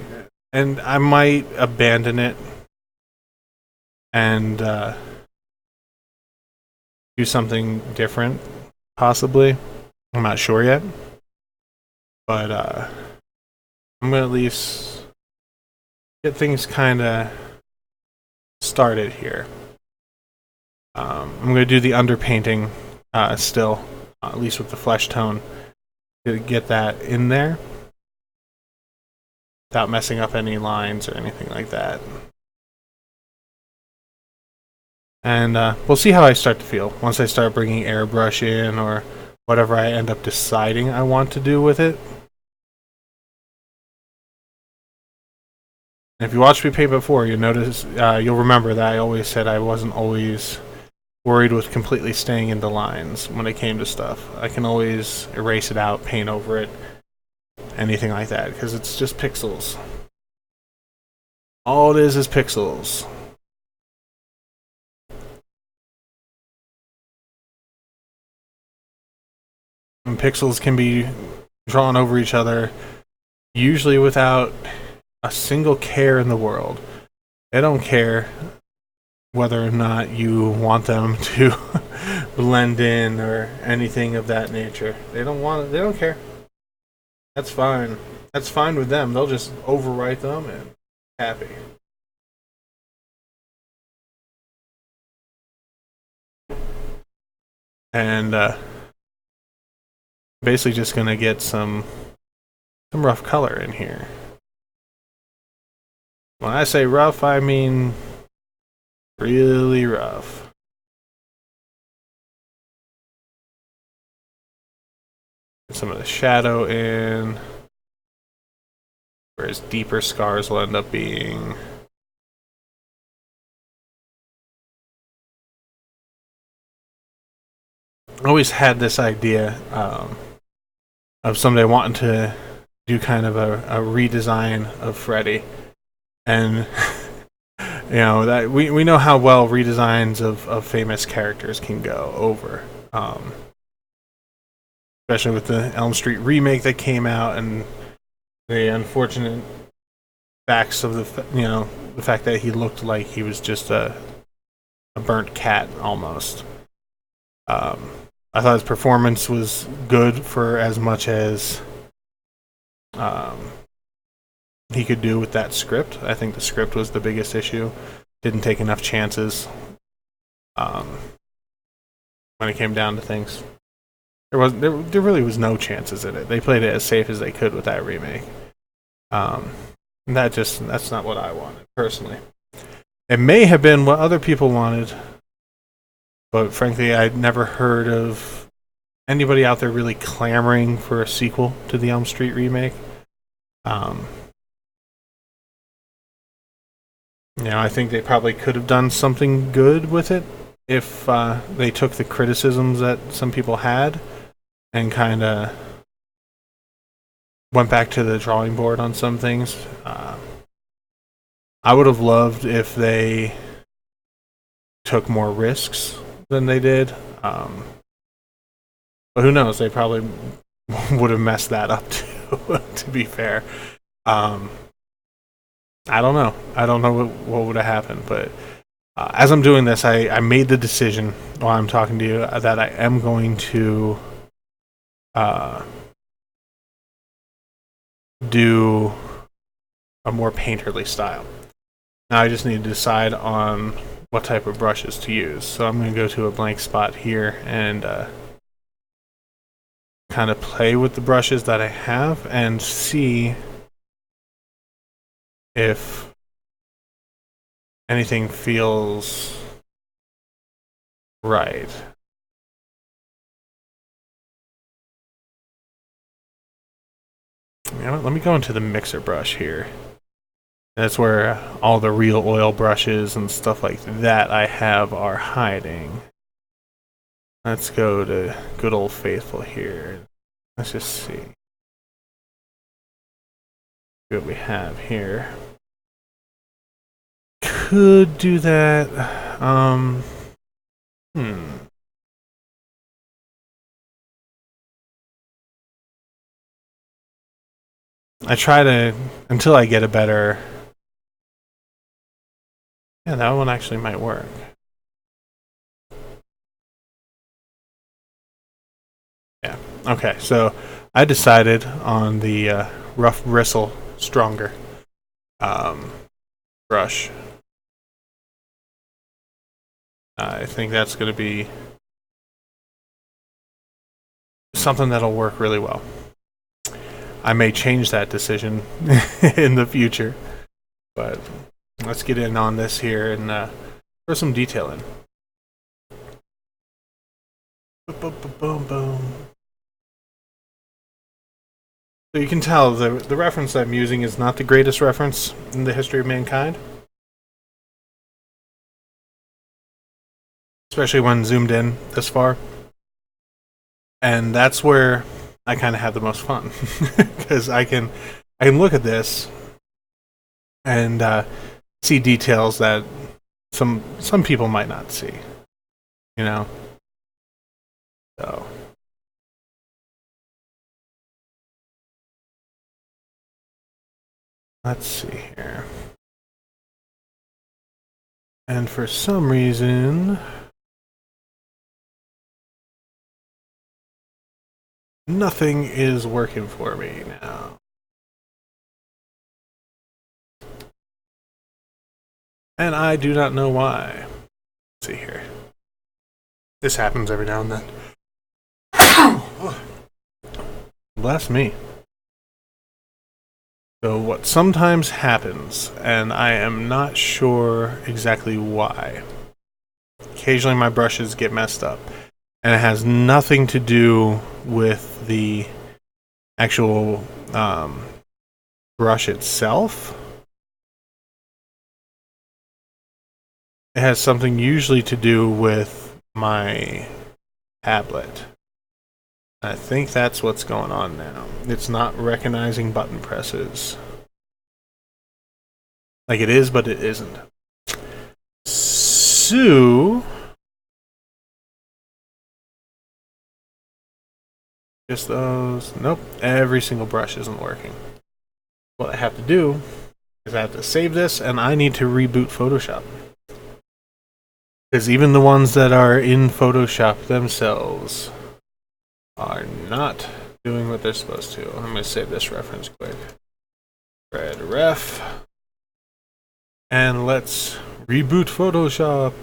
and I might abandon it and do something different, possibly. I'm not sure yet. But I'm going to at least get things kind of started here. I'm going to do the underpainting still, at least with the flesh tone, to get that in there without messing up any lines or anything like that. And we'll see how I start to feel once I start bringing airbrush in or whatever I end up deciding I want to do with it. And if you watched me paint before, you'll remember that I always said I wasn't always worried with completely staying into lines when it came to stuff. I can always erase it out, paint over it, anything like that, because it's just pixels. All it is pixels. And pixels can be drawn over each other, usually without a single care in the world. They don't care whether or not you want them to blend in or anything of that nature. They don't care. That's fine. that's fine with them. They'll just overwrite them and happy. And basically just gonna get some rough color in here. When I say rough, I mean really rough. Get some of the shadow in, whereas deeper scars will end up being. I always had this idea of someday wanting to do kind of a redesign of Freddy, and you know that we know how well redesigns of famous characters can go over, especially with the Elm Street remake that came out and the unfortunate facts of the fact that he looked like he was just a burnt cat almost. I thought his performance was good for as much as he could do with that script. I think the script was the biggest issue. Didn't take enough chances when it came down to things. There really was no chances in it. They played it as safe as they could with that remake. That's not what I wanted personally. It may have been what other people wanted, but frankly, I'd never heard of anybody out there really clamoring for a sequel to the Elm Street remake. I think they probably could have done something good with it if they took the criticisms that some people had and kind of went back to the drawing board on some things. I would have loved if they took more risks than they did. But who knows? They probably would have messed that up too, to be fair. I don't know. I don't know what would have happened. But as I'm doing this, I made the decision while I'm talking to you that I am going to do a more painterly style. Now I just need to decide on what type of brushes to use. So I'm going to go to a blank spot here and kind of play with the brushes that I have and see if anything feels right. Let me go into the mixer brush here. That's where all the real oil brushes and stuff like that I have are hiding. Let's go to good old faithful here. Let's just see what we have here. Could do that. I try to until I get a better. Yeah, that one actually might work. Yeah. Okay, so I decided on the rough bristle stronger brush. I think that's going to be something that'll work really well. I may change that decision in the future, but let's get in on this here and throw some detail in. Boom, boom, boom, boom. So you can tell the reference I'm using is not the greatest reference in the history of mankind. Especially when zoomed in this far. And that's where I kind of have the most fun. Because I can look at this and see details that some people might not see. You know? So... let's see here. And for some reason, nothing is working for me now. And I do not know why. Let's see here. This happens every now and then. Bless me. So what sometimes happens, and I am not sure exactly why. Occasionally my brushes get messed up. And it has nothing to do with the actual brush itself. It has something usually to do with my tablet. I think that's what's going on now. It's not recognizing button presses. Like it is, but it isn't. So just those. Nope. Every single brush isn't working. What I have to do is I have to save this, and I need to reboot Photoshop. Because even the ones that are in Photoshop themselves are not doing what they're supposed to. I'm going to save this reference quick. Red ref. And let's reboot Photoshop.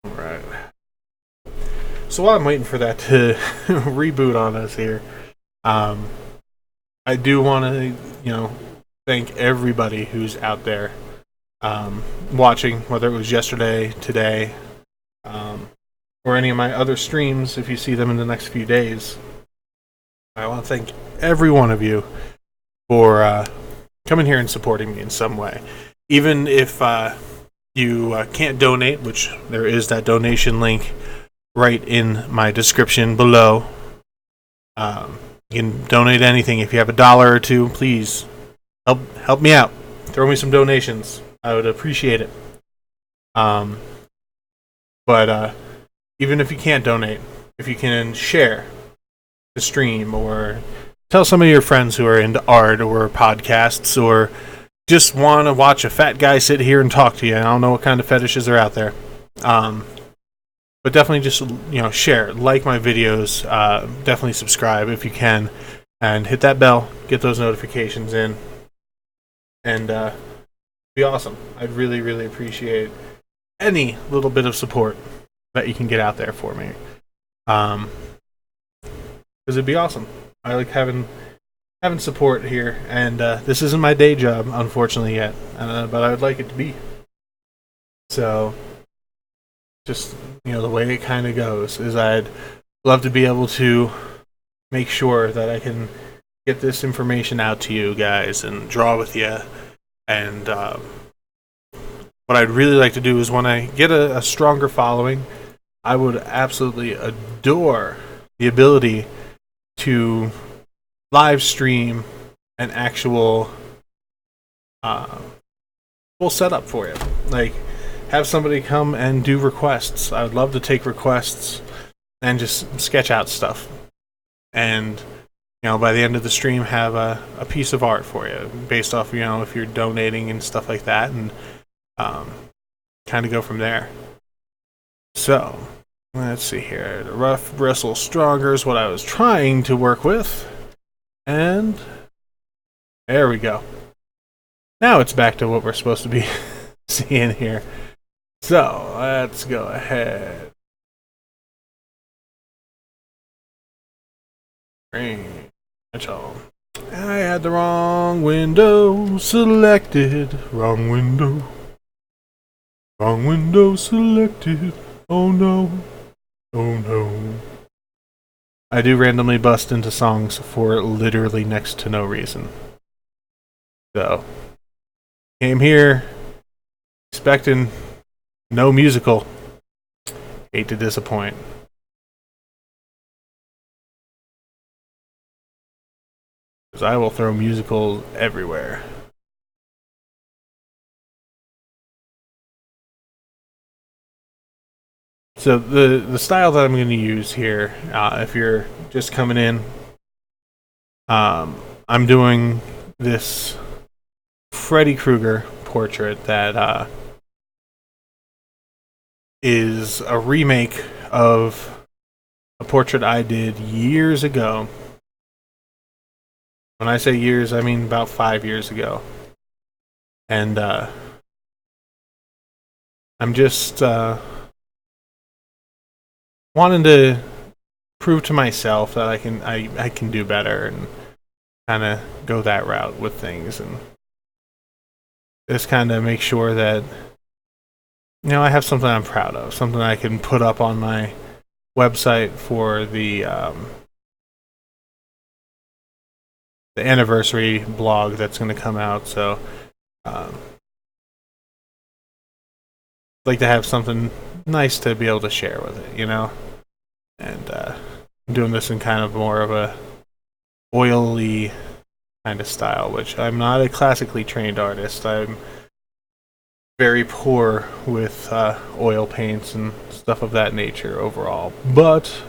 Alright. So while I'm waiting for that to reboot on us here, I do want to, thank everybody who's out there watching, whether it was yesterday, today, or any of my other streams, if you see them in the next few days. I want to thank every one of you for coming here and supporting me in some way. Even if you can't donate, which there is that donation link right in my description below. You can donate anything. If you have $1 or $2, please help me out. Throw me some donations. I would appreciate it. But even if you can't donate, if you can share the stream or tell some of your friends who are into art or podcasts or just want to watch a fat guy sit here and talk to you. I don't know what kind of fetishes are out there. But definitely just, share, like my videos, definitely subscribe if you can, and hit that bell, get those notifications in, and be awesome. I'd really, really appreciate any little bit of support that you can get out there for me. Because it'd be awesome. I like having support here, and this isn't my day job, unfortunately, yet, but I would like it to be. So just, the way it kind of goes is I'd love to be able to make sure that I can get this information out to you guys and draw with you. And what I'd really like to do is when I get a stronger following, I would absolutely adore the ability to live stream an actual full setup for you. Like, have somebody come and do requests. I would love to take requests and just sketch out stuff. And, by the end of the stream, have a piece of art for you based off, if you're donating and stuff like that, and kind of go from there. So, let's see here. The rough bristle stronger is what I was trying to work with. And there we go. Now it's back to what we're supposed to be seeing here. So, let's go ahead. That's all. I had the wrong window selected. Wrong window. Wrong window selected. Oh no. Oh no. I do randomly bust into songs for literally next to no reason. So, came here expecting no musical. Hate to disappoint. Because I will throw musicals everywhere. So the style that I'm going to use here, if you're just coming in, I'm doing this Freddy Krueger portrait that is a remake of a portrait I did years ago. When I say years, I mean about 5 years ago. And I'm just wanting to prove to myself that I can do better and kind of go that route with things, and just kind of make sure that I have something I'm proud of, something I can put up on my website for the anniversary blog that's going to come out. So I'd like to have something nice to be able to share with it, and I'm doing this in kind of more of a oily kind of style, which I'm not a classically trained artist. I'm very poor with oil paints and stuff of that nature overall, but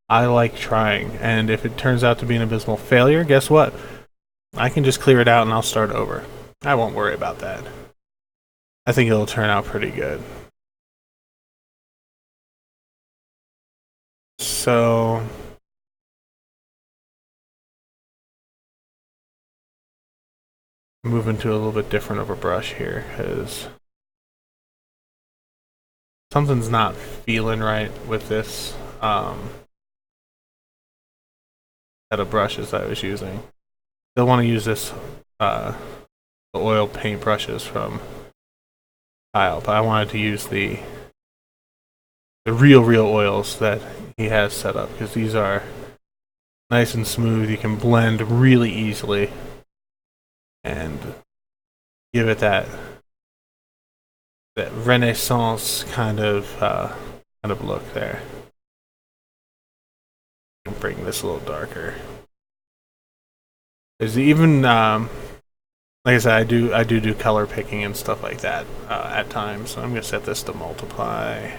I like trying, and if it turns out to be an abysmal failure, guess what? I can just clear it out and I'll start over. I won't worry about that. I think it'll turn out pretty good. So move into a little bit different of a brush here, because something's not feeling right with this set of brushes I was using. Still want to use this the oil paint brushes from Kyle, but I wanted to use the real oils that he has set up, because these are nice and smooth. You can blend really easily and give it that Renaissance kind of look there. Bring this a little darker. There's even like I said, I do color picking and stuff like that at times. So I'm gonna set this to multiply.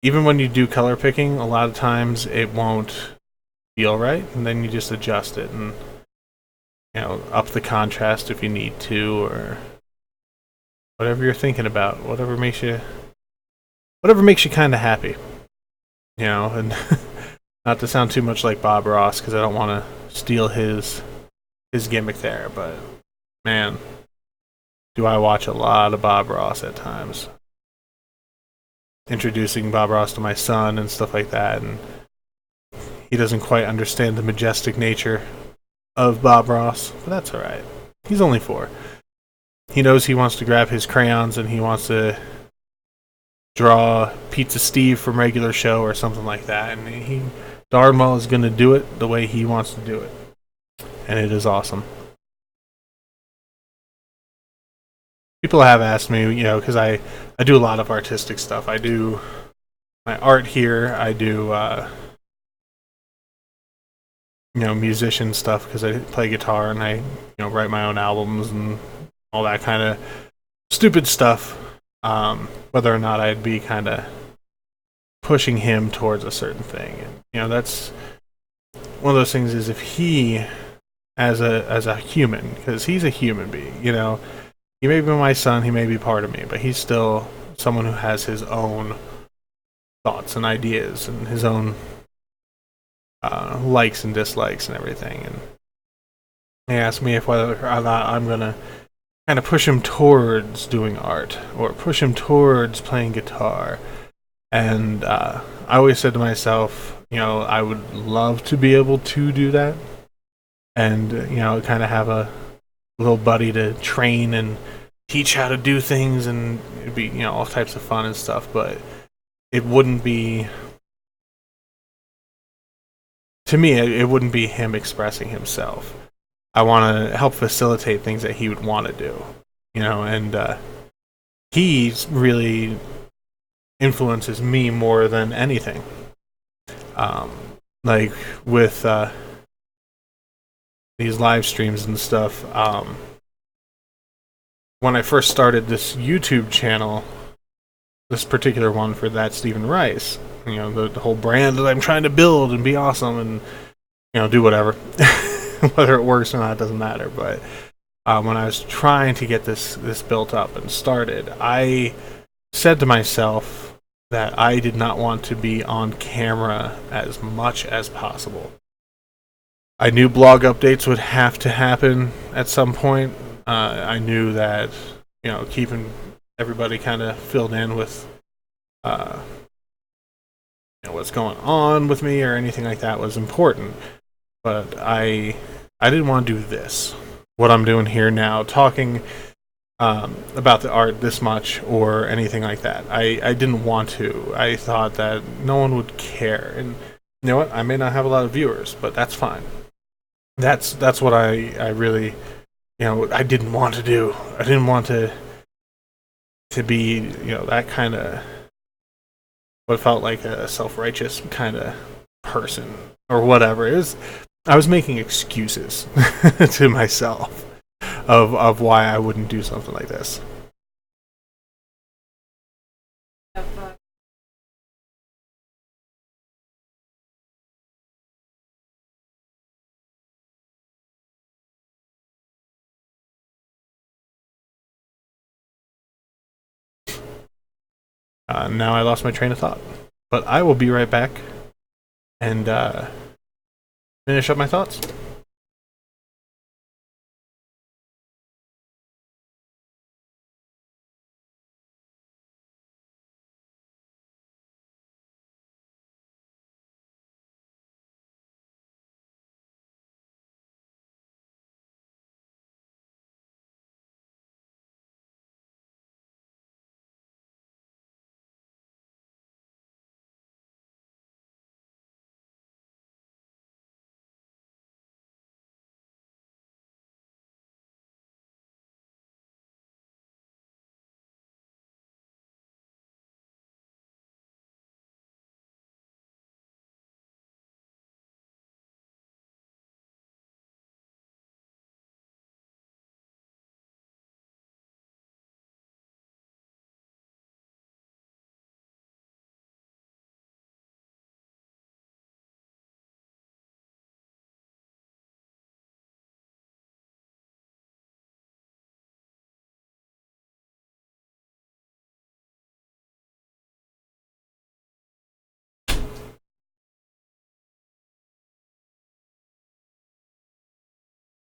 Even when you do color picking, a lot of times it won't feel right, and then you just adjust it and up the contrast if you need to, or whatever you're thinking about, whatever makes you kind of happy, and not to sound too much like Bob Ross, because I don't want to steal his gimmick there, but man, do I watch a lot of Bob Ross at times. Introducing Bob Ross to my son and stuff like that, and he doesn't quite understand the majestic nature of Bob Ross, but that's alright. He's only 4. He knows he wants to grab his crayons and he wants to draw Pizza Steve from Regular Show or something like that, and he darn well is going to do it the way he wants to do it, and it is awesome. People have asked me, because I do a lot of artistic stuff. I do my art here. I do musician stuff, because I play guitar and I write my own albums and all that kind of stupid stuff. Whether or not I'd be kind of pushing him towards a certain thing, and that's one of those things. Is if he, as a human, because he's a human being, he may be my son, he may be part of me, but he's still someone who has his own thoughts and ideas and his own likes and dislikes and everything. And he asked me if whether or not I'm gonna kind of push him towards doing art or push him towards playing guitar. And I always said to myself, I would love to be able to do that, and kind of have a little buddy to train and teach how to do things, and it'd be all types of fun and stuff. But it wouldn't be, to me, it wouldn't be him expressing himself. I want to help facilitate things that he would want to do, and he really influences me more than anything. Like with these live streams and stuff, when I first started this YouTube channel, this particular one for That Stephen Rice, the whole brand that I'm trying to build and be awesome and do whatever. Whether it works or not doesn't matter. But when I was trying to get this built up and started, I said to myself that I did not want to be on camera as much as possible. I knew blog updates would have to happen at some point. I knew that, keeping everybody kind of filled in with what's going on with me or anything like that was important. But I didn't want to do this. What I'm doing here now, talking about the art this much or anything like that. I didn't want to. I thought that no one would care. And you know what? I may not have a lot of viewers, but that's fine. That's what I really, I didn't want to do. I didn't want to be, that kind of what felt like a self-righteous kind of person or whatever. I was making excuses to myself of why I wouldn't do something like this. Now I lost my train of thought. But I will be right back and finish up my thoughts.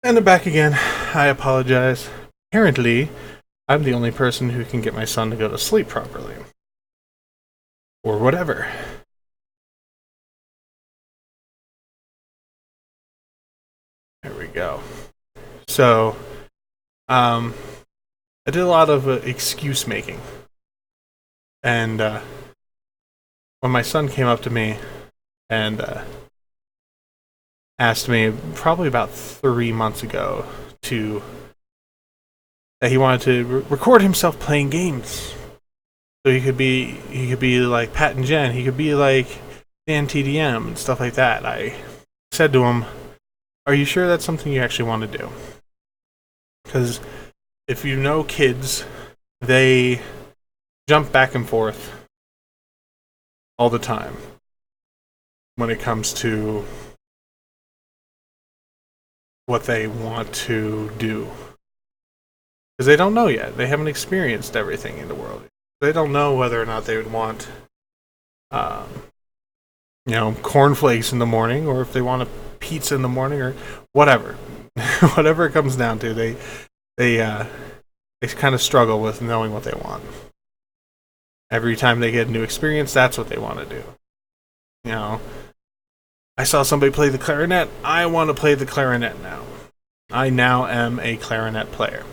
And I'm back again. I apologize. Apparently, I'm the only person who can get my son to go to sleep properly. Or whatever. There we go. So, I did a lot of excuse making. And when my son came up to me and asked me probably about 3 months ago that he wanted to record himself playing games, so he could be like Pat and Jen, he could be like Dan TDM and stuff like that. I said to him, "Are you sure that's something you actually want to do?" Because if you know kids, they jump back and forth all the time when it comes to what they want to do. Because they don't know yet. They haven't experienced everything in the world. They don't know whether or not they would want, cornflakes in the morning, or if they want a pizza in the morning, or whatever. Whatever it comes down to, they kind of struggle with knowing what they want. Every time they get a new experience, that's what they want to do. I saw somebody play the clarinet. I want to play the clarinet now. I now am a clarinet player.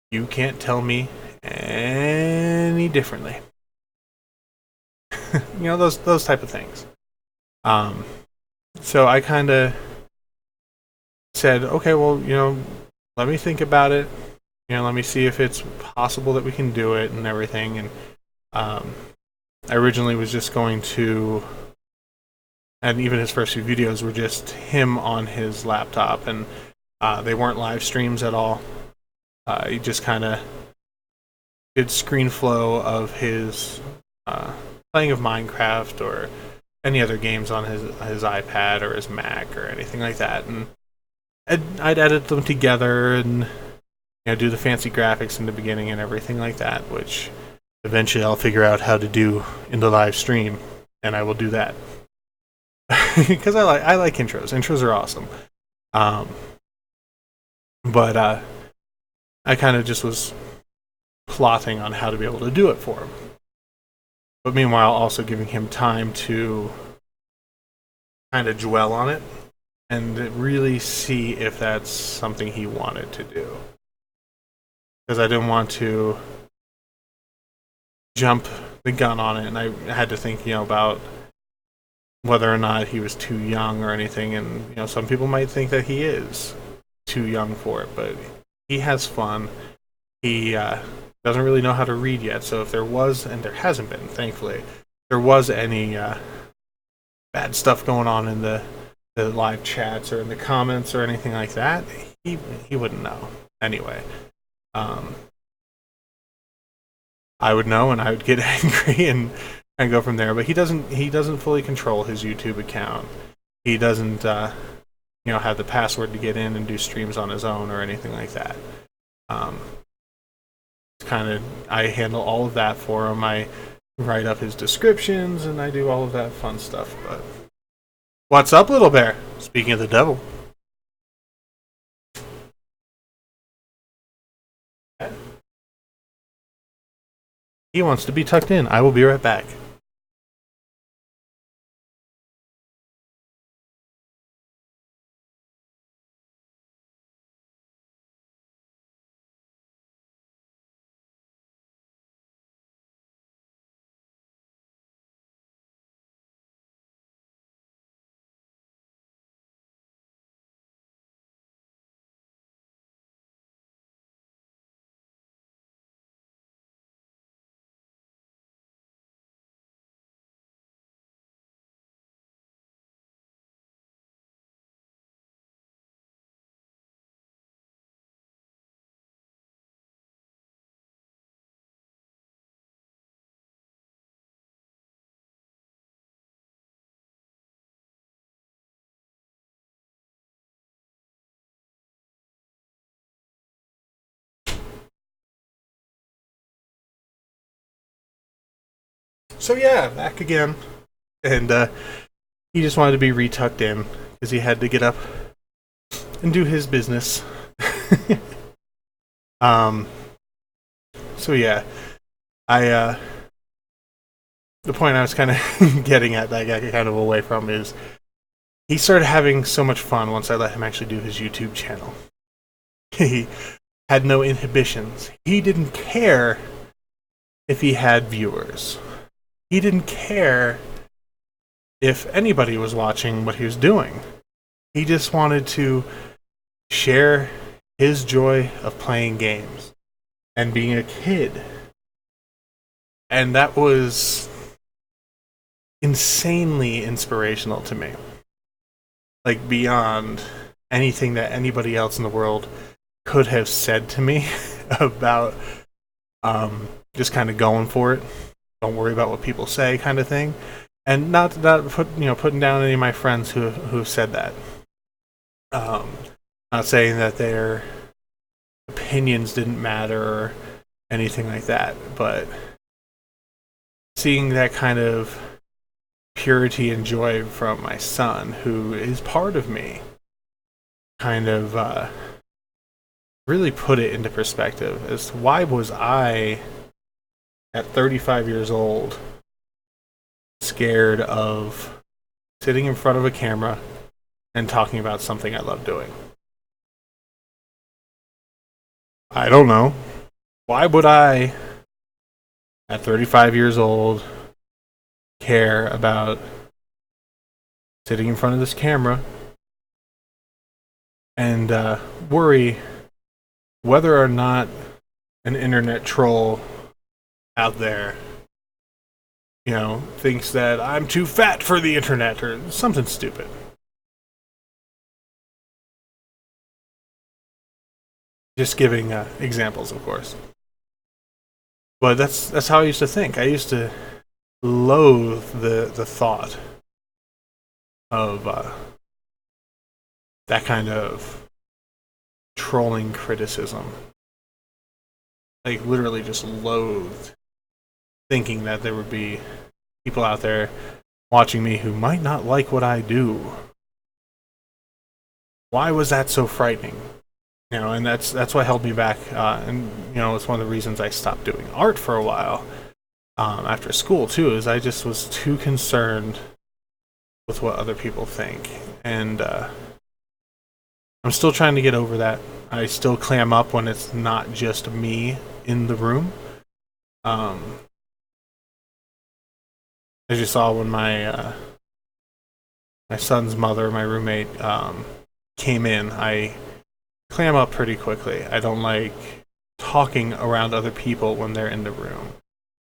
You can't tell me any differently. Those type of things. So I kind of said, okay, well, let me think about it. Let me see if it's possible that we can do it and everything. And I originally was just going to, and even his first few videos were just him on his laptop, and they weren't live streams at all. He just kind of did screen flow of his playing of Minecraft or any other games on his iPad or his Mac or anything like that, and I'd edit them together and do the fancy graphics in the beginning and everything like that, which eventually I'll figure out how to do in the live stream, and I will do that. Because I like intros. Intros are awesome. Um, but I kind of just was plotting on how to be able to do it for him. But meanwhile, also giving him time to kind of dwell on it and really see if that's something he wanted to do. Because I didn't want to jump the gun on it, and I had to think, about whether or not he was too young or anything. And some people might think that he is too young for it, but he has fun. He doesn't really know how to read yet, so if there was, and there hasn't been, thankfully, there was any bad stuff going on in the live chats or in the comments or anything like that, he wouldn't know. Anyway, I would know, and I would get angry and go from there. But he doesn't fully control his YouTube account. He doesn't have the password to get in and do streams on his own or anything like that. It's kind of, I handle all of that for him. I write up his descriptions and I do all of that fun stuff. But what's up, little bear? Speaking of the devil. He wants to be tucked in. I will be right back. So yeah, back again. And he just wanted to be retucked in because he had to get up and do his business. So yeah, the point I was kind of getting at that I got kind of away from is he started having so much fun once I let him actually do his YouTube channel. He had no inhibitions. He didn't care if he had viewers. He didn't care if anybody was watching what he was doing. He just wanted to share his joy of playing games and being a kid. And that was insanely inspirational to me. Like, beyond anything that anybody else in the world could have said to me about just kind of going for it. Don't worry about what people say, kind of thing. And not putting down any of my friends who have said that. Not saying that their opinions didn't matter or anything like that, but seeing that kind of purity and joy from my son, who is part of me, kind of really put it into perspective as to why was I, at 35 years old, scared of sitting in front of a camera and talking about something I love doing. I don't know. Why would I, at 35 years old, care about sitting in front of this camera and worry whether or not an internet troll out there, thinks that I'm too fat for the internet or something stupid. Just giving examples, of course. But that's how I used to think. I used to loathe the thought of that kind of trolling criticism. Like, literally just loathed thinking that there would be people out there watching me who might not like what I do. why was that so frightening? You know, and that's what held me back. And you know, it's one of the reasons I stopped doing art for a while after school too. Is I just was too concerned with what other people think, and I'm still trying to get over that. I still clam up when it's not just me in the room. As you saw when my son's mother, my roommate, came in, I clam up pretty quickly. I don't like talking around other people when they're in the room,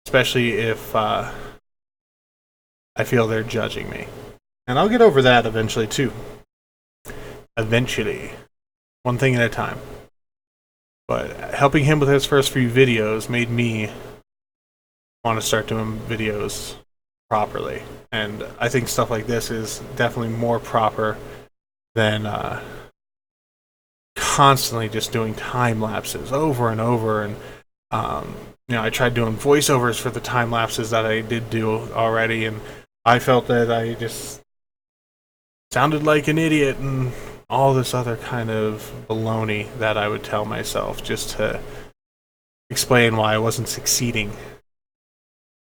especially if I feel they're judging me. And I'll get over that eventually too. Eventually. One thing at a time. But helping him with his first few videos made me want to start doing videos properly. And I think stuff like this is definitely more proper than constantly just doing time lapses over and over. And you know, I tried doing voiceovers for the time lapses that I did do already, and I felt that I just sounded like an idiot and all this other kind of baloney that I would tell myself just to explain why I wasn't succeeding.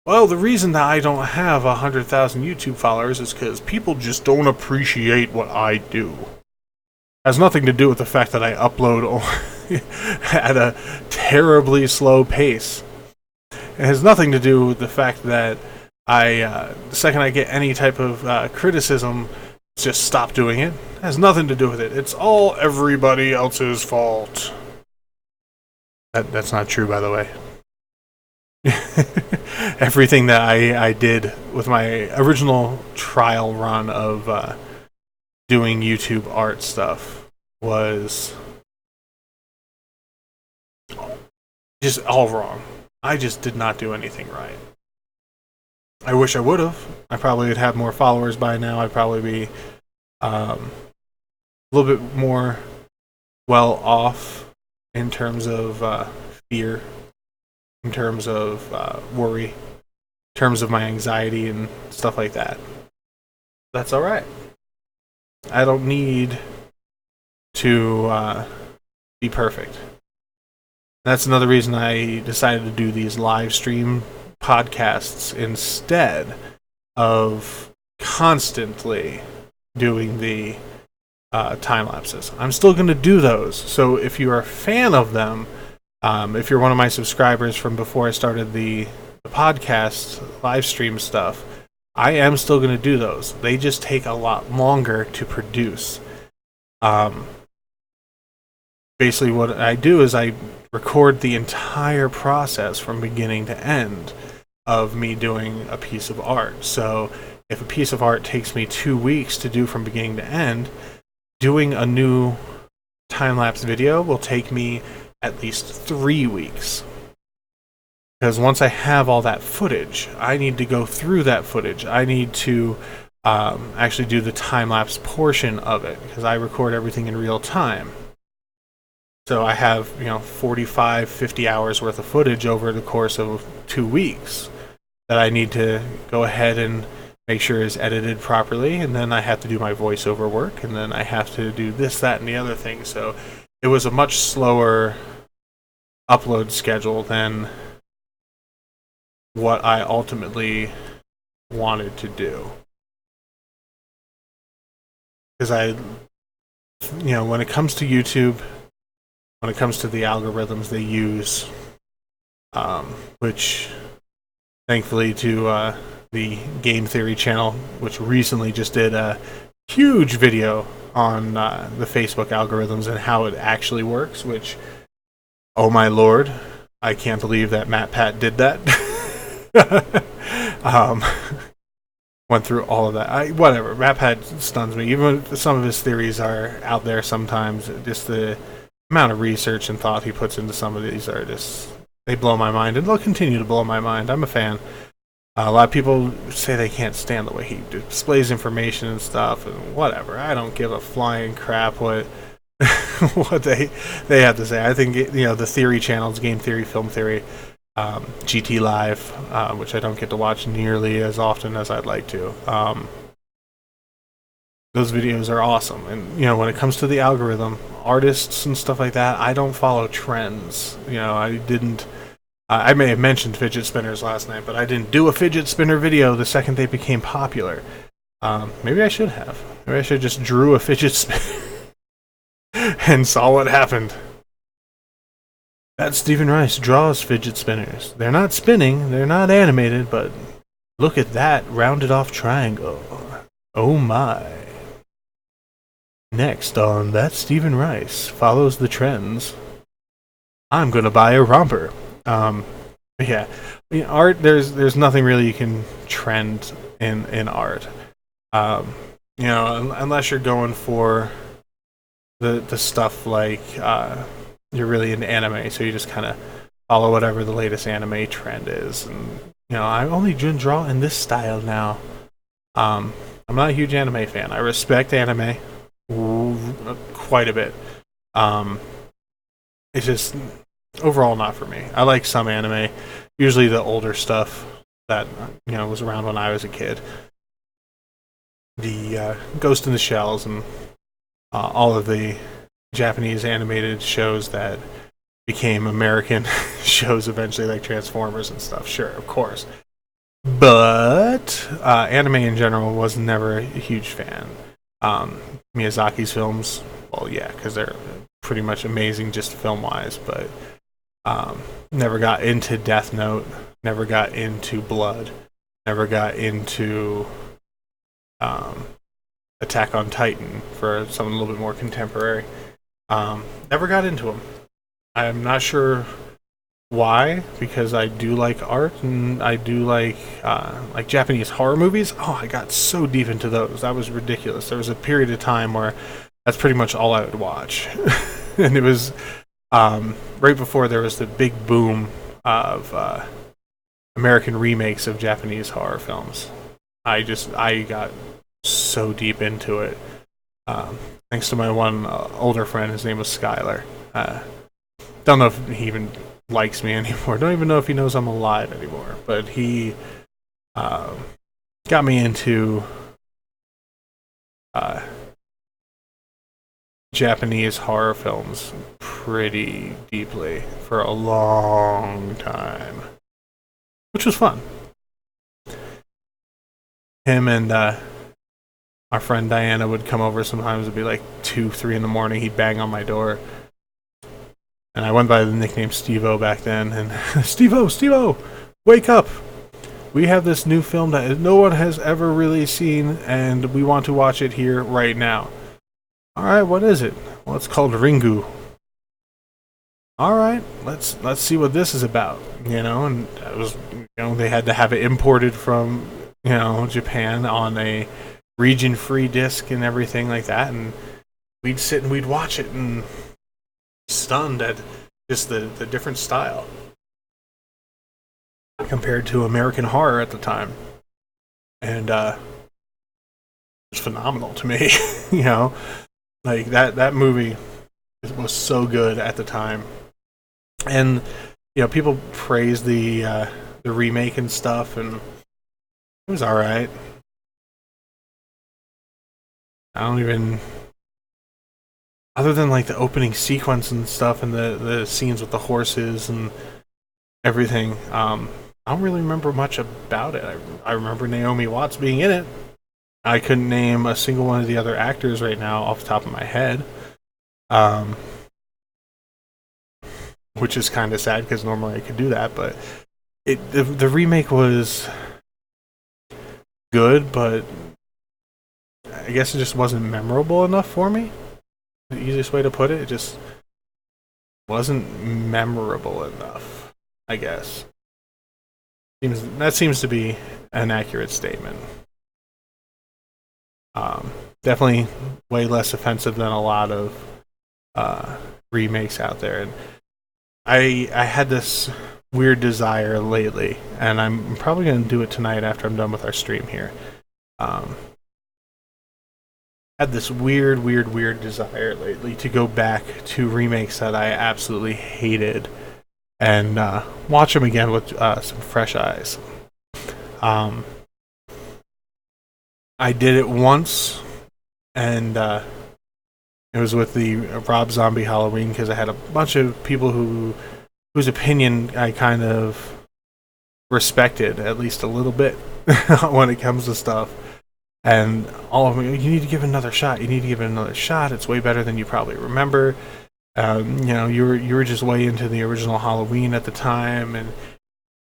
Well, the reason that I don't have 100,000 YouTube followers is because people just don't appreciate what I do. It has nothing to do with the fact that I upload at a terribly slow pace. It has nothing to do with the fact that the second I get any type of criticism, just stop doing it. It has nothing to do with it. It's all everybody else's fault. That's not true, by the way. Everything that I did with my original trial run of doing YouTube art stuff was just all wrong. I just did not do anything right. I wish I would have. I probably would have more followers by now. I'd probably be a little bit more well off in terms of fear, in terms of worry, in terms of my anxiety and stuff like that. That's alright. I don't need to be perfect. That's another reason I decided to do these live stream podcasts instead of constantly doing the time lapses. I'm still going to do those. So if you're a fan of them, if you're one of my subscribers from before I started the podcast live stream stuff, I am still going to do those. They just take a lot longer to produce. Basically what I do is I record the entire process from beginning to end of me doing a piece of art. So if a piece of art takes me 2 weeks to do from beginning to end, doing a new time-lapse video will take me at least 3 weeks. Because once I have all that footage, I need to go through that footage. I need to actually do the time-lapse portion of it, because I record everything in real time. So I have, 45, 50 hours worth of footage over the course of 2 weeks that I need to go ahead and make sure is edited properly, and then I have to do my voiceover work, and then I have to do this, that, and the other thing. So it was a much slower upload schedule than what I ultimately wanted to do. Because when it comes to YouTube, when it comes to the algorithms they use, which thankfully to the Game Theory channel, which recently just did a huge video on the Facebook algorithms and how it actually works, which, oh my lord, I can't believe that MatPat did that. Went through all of that. Whatever, MatPat stuns me. Even if some of his theories are out there sometimes, just the amount of research and thought he puts into some of these are just, they blow my mind, and they'll continue to blow my mind. I'm a fan. A lot of people say they can't stand the way he displays information and stuff, and whatever. I don't give a flying crap what what they have to say. I think the theory channels, Game Theory, Film Theory, GT Live, which I don't get to watch nearly as often as I'd like to. those videos are awesome. And when it comes to the algorithm, artists and stuff like that, I don't follow trends. I didn't. I may have mentioned fidget spinners last night, but I didn't do a fidget spinner video the second they became popular. Maybe I should have. Maybe I should have just drew a fidget spinner and saw what happened. That Stephen Rice draws fidget spinners. They're not spinning, they're not animated, but look at that rounded off triangle. Oh my. Next on That Stephen Rice Follows the Trends, I'm gonna buy a romper. Yeah. Art, there's nothing really you can trend in art. Unless you're going for the stuff like you're really into anime, so you just kind of follow whatever the latest anime trend is. And I only draw in this style now. I'm not a huge anime fan. I respect anime quite a bit. It's just overall not for me. I like some anime, usually the older stuff that was around when I was a kid. The Ghost in the Shells and all of the Japanese animated shows that became American shows eventually, like Transformers and stuff. Sure, of course. But anime in general was never a huge fan. Miyazaki's films, well, yeah, because they're pretty much amazing just film-wise, but never got into Death Note, never got into Blood, never got into Attack on Titan for something a little bit more contemporary. Never got into them. I'm not sure why, because I do like art and I do like Japanese horror movies. Oh, I got so deep into those. That was ridiculous. There was a period of time where that's pretty much all I would watch. And it was right before there was the big boom of American remakes of Japanese horror films. I got so deep into it. Thanks to my one older friend. His name was Skylar. Don't know if he even likes me anymore. Don't even know if he knows I'm alive anymore. But he got me into Japanese horror films pretty deeply for a long time, which was fun. Him and our friend Diana would come over sometimes. It'd be like 2, 3 in the morning. He'd bang on my door. And I went by the nickname Steve-O back then. And Steve-O, wake up. We have this new film that no one has ever really seen, and we want to watch it here right now. All right, what is it? Well, it's called Ringu. All right, let's see what this is about. And that was, they had to have it imported from, Japan on a region-free disc and everything like that. And we'd sit and we'd watch it and stunned at just the different style compared to American horror at the time. And it was phenomenal to me. Like that movie was so good at the time. And people praise the remake and stuff, and it was all right. I don't even, other than like the opening sequence and stuff, and the scenes with the horses and everything, I don't really remember much about it. I remember Naomi Watts being in it. I couldn't name a single one of the other actors right now off the top of my head, which is kind of sad because normally I could do that. But the remake was good, but I guess it just wasn't memorable enough for me. The easiest way to put it, it just wasn't memorable enough, I guess. That seems to be an accurate statement. Definitely way less offensive than a lot of remakes out there. And I had this weird desire lately, and I'm probably going to do it tonight after I'm done with our stream here. Had this weird desire lately to go back to remakes that I absolutely hated and watch them again with some fresh eyes. I did it once and it was with the Rob Zombie Halloween because I had a bunch of people whose opinion I kind of respected at least a little bit when it comes to stuff. And all of them, you need to give it another shot. You need to give it another shot. It's way better than you probably remember. You were just way into the original Halloween at the time, and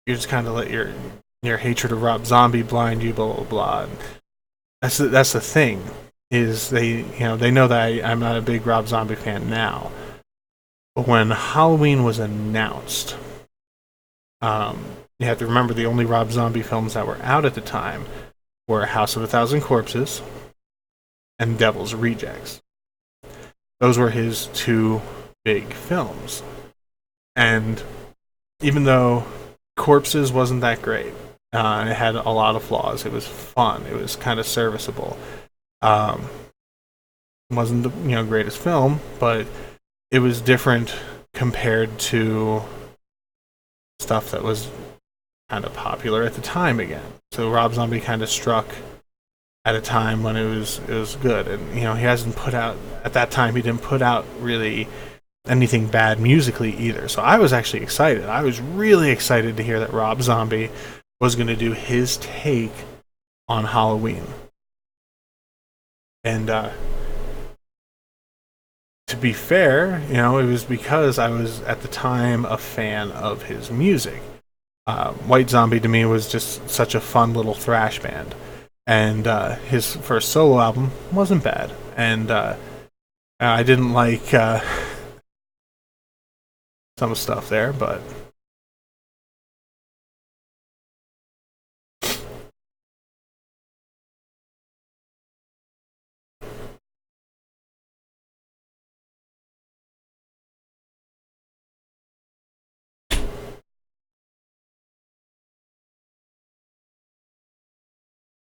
you just kind of let your hatred of Rob Zombie blind you, blah blah blah. And that's the thing, is they know that I'm not a big Rob Zombie fan now, but when Halloween was announced, you have to remember the only Rob Zombie films that were out at the time were House of a Thousand Corpses and Devil's Rejects. Those were his two big films. And even though Corpses wasn't that great, it had a lot of flaws. It was fun. It was kind of serviceable. Wasn't the greatest film, but it was different compared to stuff that was kind of popular at the time again. So Rob Zombie kind of struck at a time when it was good, and he hasn't put out at that time. He didn't put out really anything bad musically either. So I was actually excited. I was really excited to hear that Rob Zombie was going to do his take on Halloween. And to be fair, it was because I was at the time a fan of his music. White Zombie to me was just such a fun little thrash band, and his first solo album wasn't bad, and I didn't like some stuff there, but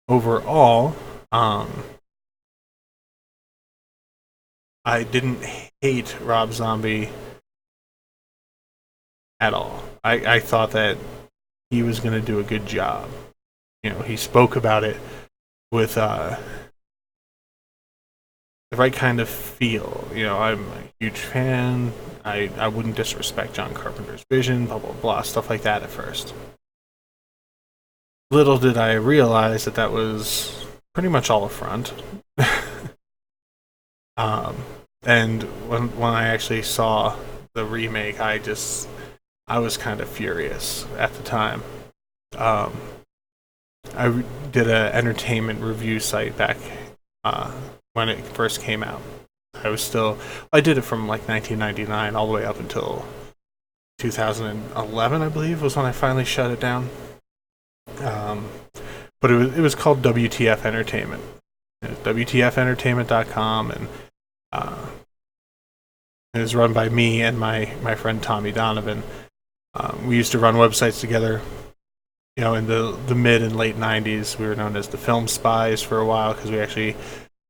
overall, I didn't hate Rob Zombie at all. I thought that he was going to do a good job. He spoke about it with the right kind of feel. I'm a huge fan. I wouldn't disrespect John Carpenter's vision, blah, blah, blah, stuff like that at first. Little did I realize that was pretty much all a front. And when I actually saw the remake, I was kind of furious at the time. I did an entertainment review site back when it first came out. I did it from like 1999 all the way up until 2011, I believe, was when I finally shut it down. But it was called WTF Entertainment. WTFentertainment.com, and it was run by me and my friend Tommy Donovan. We used to run websites together. In the mid and late 90s, we were known as the Film Spies for a while because we actually,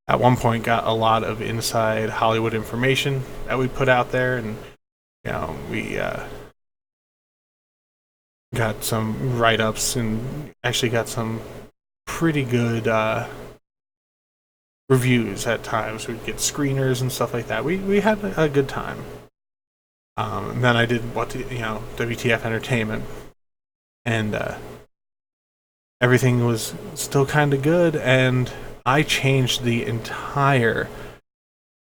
at one point, got a lot of inside Hollywood information that we put out there, and we got some write-ups and actually got some pretty good reviews at times. We'd get screeners and stuff like that. We had a good time. And then I did WTF Entertainment, and everything was still kind of good, and I changed the entire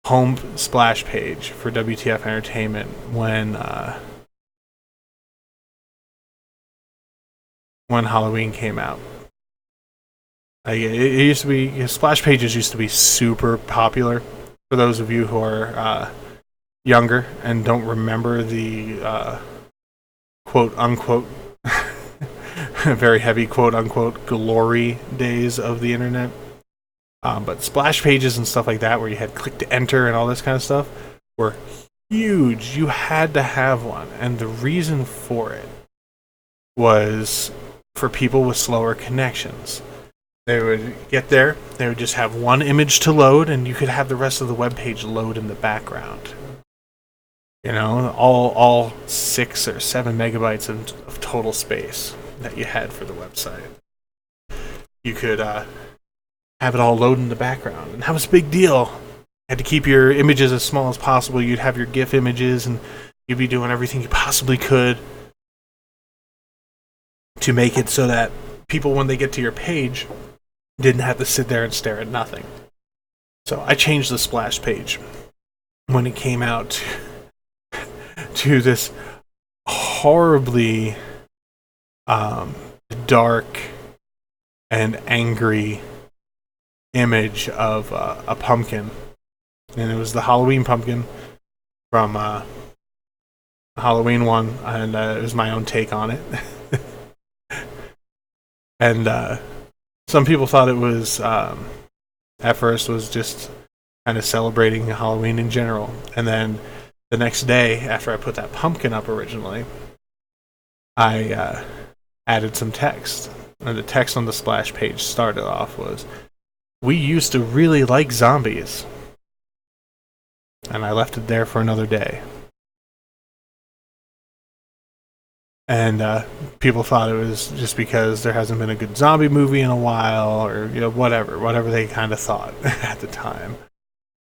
home splash page for WTF Entertainment when Halloween came out. It used to be, splash pages used to be super popular. For those of you who are younger and don't remember the quote unquote very heavy quote unquote glory days of the internet, but splash pages and stuff like that, where you had click to enter and all this kind of stuff, were huge. You had to have one, and the reason for it was for people with slower connections. They would get there, they would just have one image to load, and you could have the rest of the web page load in the background. All 6 or 7 megabytes of total space that you had for the website. You could have it all load in the background. And that was a big deal. You had to keep your images as small as possible. You'd have your GIF images, and you'd be doing everything you possibly could to make it so that people, when they get to your page, didn't have to sit there and stare at nothing. So I changed the splash page when it came out to this horribly dark and angry image of a pumpkin. And it was the Halloween pumpkin from Halloween 1, and it was my own take on it. And some people thought it was, at first, was just kind of celebrating Halloween in general. And then the next day, after I put that pumpkin up originally, I added some text. And the text on the splash page started off was, "We used to really like zombies." And I left it there for another day. And people thought it was just because there hasn't been a good zombie movie in a while, or whatever they kind of thought at the time.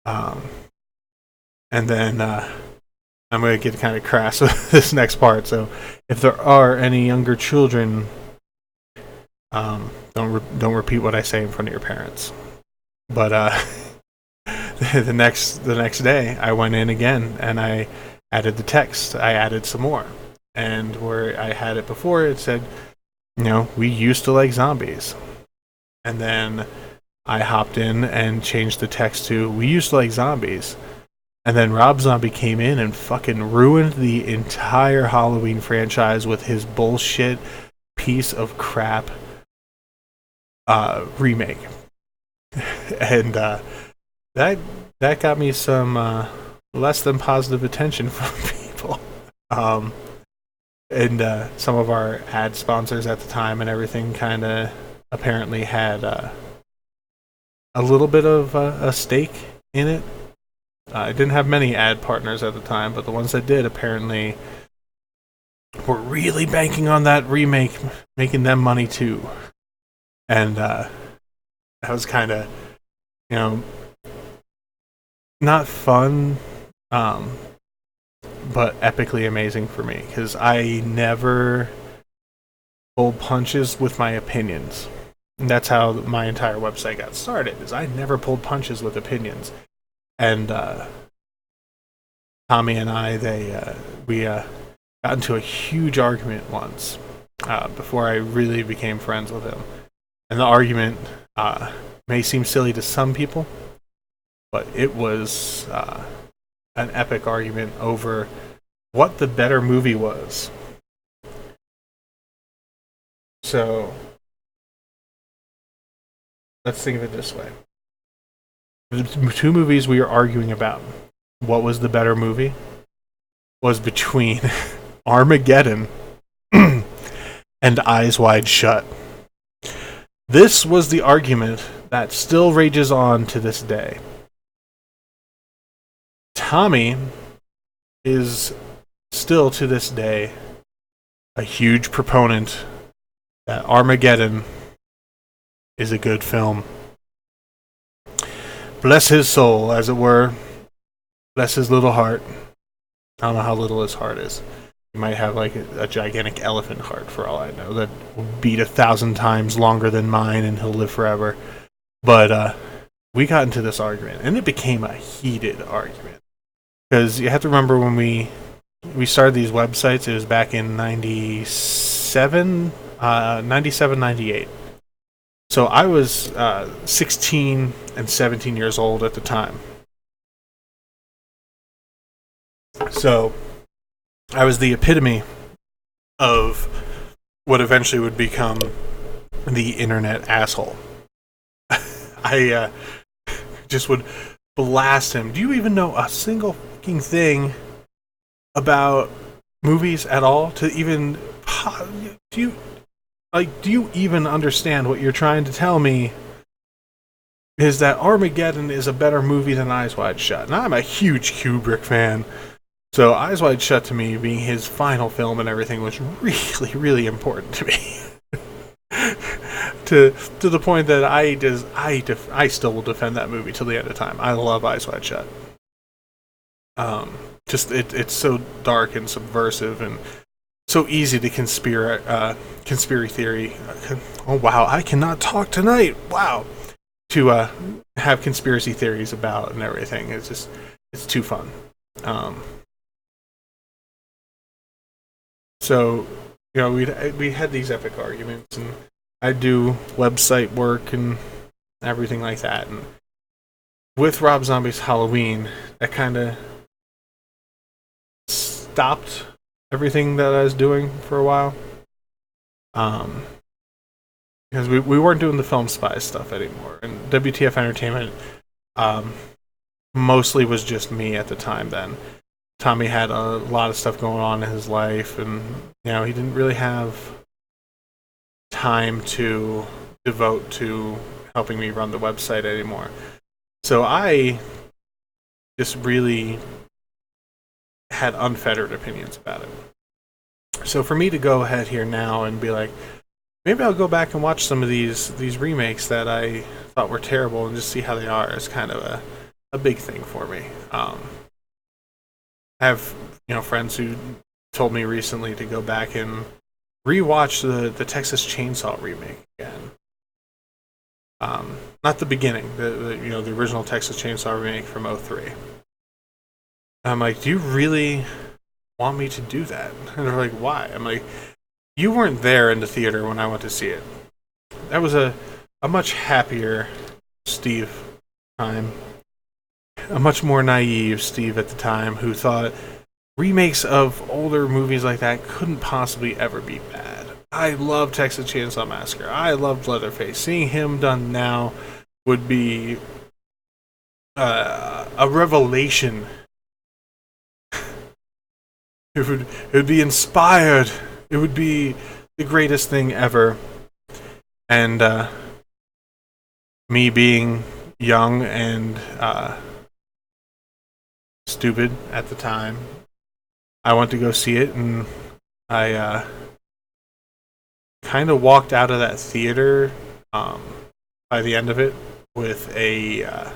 And then I'm going to get kind of crass with this next part. So, if there are any younger children, don't repeat what I say in front of your parents. But the next day, I went in again and I added the text. I added some more. And where I had it before, it said, "We used to like zombies." And then I hopped in and changed the text to, "We used to like zombies." And then Rob Zombie came in and fucking ruined the entire Halloween franchise with his bullshit piece of crap remake. And that got me some less than positive attention from people. And some of our ad sponsors at the time and everything kind of apparently had a little bit of a stake in it. I didn't have many ad partners at the time, but the ones that did apparently were really banking on that remake, making them money too. And that was kind of, not fun, but epically amazing for me, because I never pulled punches with my opinions. And that's how my entire website got started, is I never pulled punches with opinions. And Tommy and I, we got into a huge argument once before I really became friends with him. And the argument may seem silly to some people, but it was an epic argument over what the better movie was. So, let's think of it this way. The two movies we are arguing about, what was the better movie, was between Armageddon and Eyes Wide Shut. This was the argument that still rages on to this day. Tommy is still to this day a huge proponent that Armageddon is a good film. Bless his soul, as it were. Bless his little heart. I don't know how little his heart is. He might have like a gigantic elephant heart, for all I know, that will beat 1,000 times longer than mine, and he'll live forever. But we got into this argument, and it became a heated argument. Because you have to remember, when we started these websites, it was back in 97, 98. So I was 16 and 17 years old at the time. So I was the epitome of what eventually would become the internet asshole. I just would blast him. Do you even know a single fucking thing about movies at all? Do you even understand what you're trying to tell me is that Armageddon is a better movie than Eyes Wide Shut? And I'm a huge Kubrick fan, so Eyes Wide Shut, to me, being his final film and everything, was really, really important to me. to the point that I still will defend that movie till the end of time. I love Eyes Wide Shut. Just it's so dark and subversive and so easy to conspiracy theory. Oh wow, I cannot talk tonight. Wow, to have conspiracy theories about and everything. It's too fun. So we had these epic arguments, and I do website work and everything like that. And with Rob Zombie's Halloween, that kind of stopped everything that I was doing for a while. Because we weren't doing the Film Spies stuff anymore, and WTF Entertainment mostly was just me at the time. Then Tommy had a lot of stuff going on in his life, and he didn't really have time to devote to helping me run the website anymore. So I just really had unfettered opinions about it. So for me to go ahead here now and be like, maybe I'll go back and watch some of these remakes that I thought were terrible and just see how they are is kind of a big thing for me. I have friends who told me recently to go back and rewatch the Texas Chainsaw remake again. Not the beginning, the original Texas Chainsaw remake from '03. I'm like, do you really want me to do that? And they're like, why? I'm like, you weren't there in the theater when I went to see it. That was a much happier Steve time. A much more naive Steve at the time who thought remakes of older movies like that couldn't possibly ever be bad. I love Texas Chainsaw Massacre. I loved Leatherface. Seeing him done now would be a revelation. It would be inspired. It would be the greatest thing ever. And me being young and stupid at the time, I went to go see it, and I kind of walked out of that theater by the end of it with a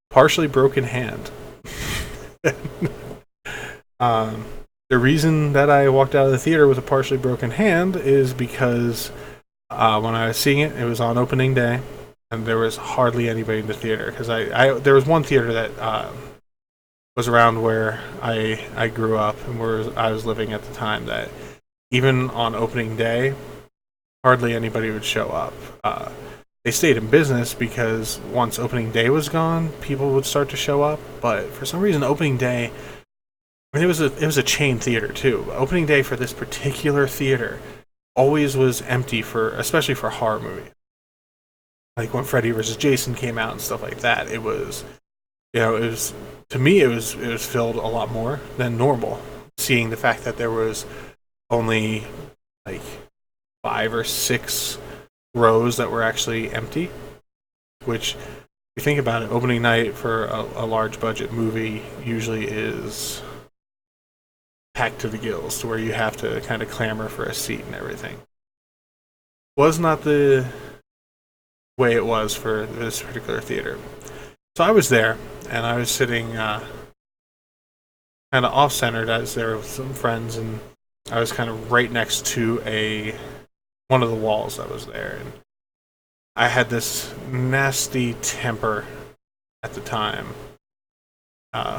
partially broken hand. The reason that I walked out of the theater with a partially broken hand is because when I was seeing it, it was on opening day, and there was hardly anybody in the theater. Because there was one theater that was around where I grew up and where I was living at the time that even on opening day, hardly anybody would show up. They stayed in business because once opening day was gone, people would start to show up. But for some reason, opening day, I mean, it was a chain theater too. Opening day for this particular theater always was empty especially for horror movies. Like when Freddy vs. Jason came out and stuff like that, it was to me it was filled a lot more than normal. Seeing the fact that there was only like 5 or 6 rows that were actually empty, which if you think about it, opening night for a large budget movie usually is packed to the gills, to where you have to kind of clamor for a seat and everything. Was not the way it was for this particular theater. So I was there, and I was sitting kind of off-centered. I was there with some friends, and I was kind of right next to one of the walls that was there. And I had this nasty temper at the time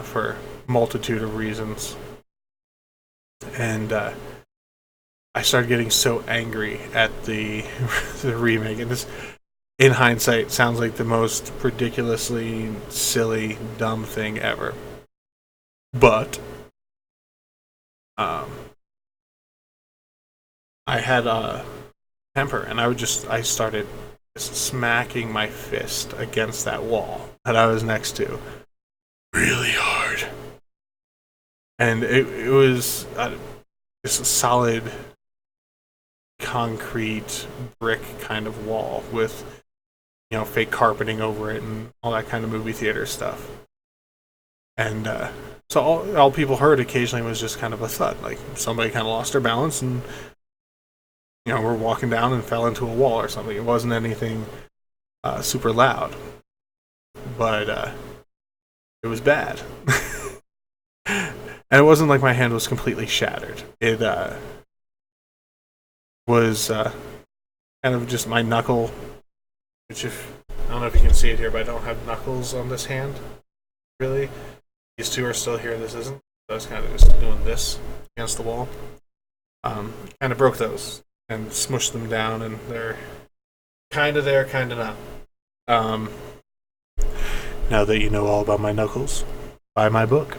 for a multitude of reasons. And I started getting so angry at the remake, and this, in hindsight, sounds like the most ridiculously silly, dumb thing ever. But I had a temper, and I started just smacking my fist against that wall that I was next to really hard. And it was just a solid concrete brick kind of wall with fake carpeting over it and all that kind of movie theater stuff. And so all people heard occasionally was just kind of a thud, like somebody kind of lost their balance and were walking down and fell into a wall or something. It wasn't anything super loud, but it was bad. And it wasn't like my hand was completely shattered. It was kind of just my knuckle, which I don't know if you can see it here, but I don't have knuckles on this hand, really. These two are still here, this isn't. So I was kind of just doing this against the wall. Kind of broke those and smushed them down, and they're kind of there, kind of not. Now that you know all about my knuckles, buy my book.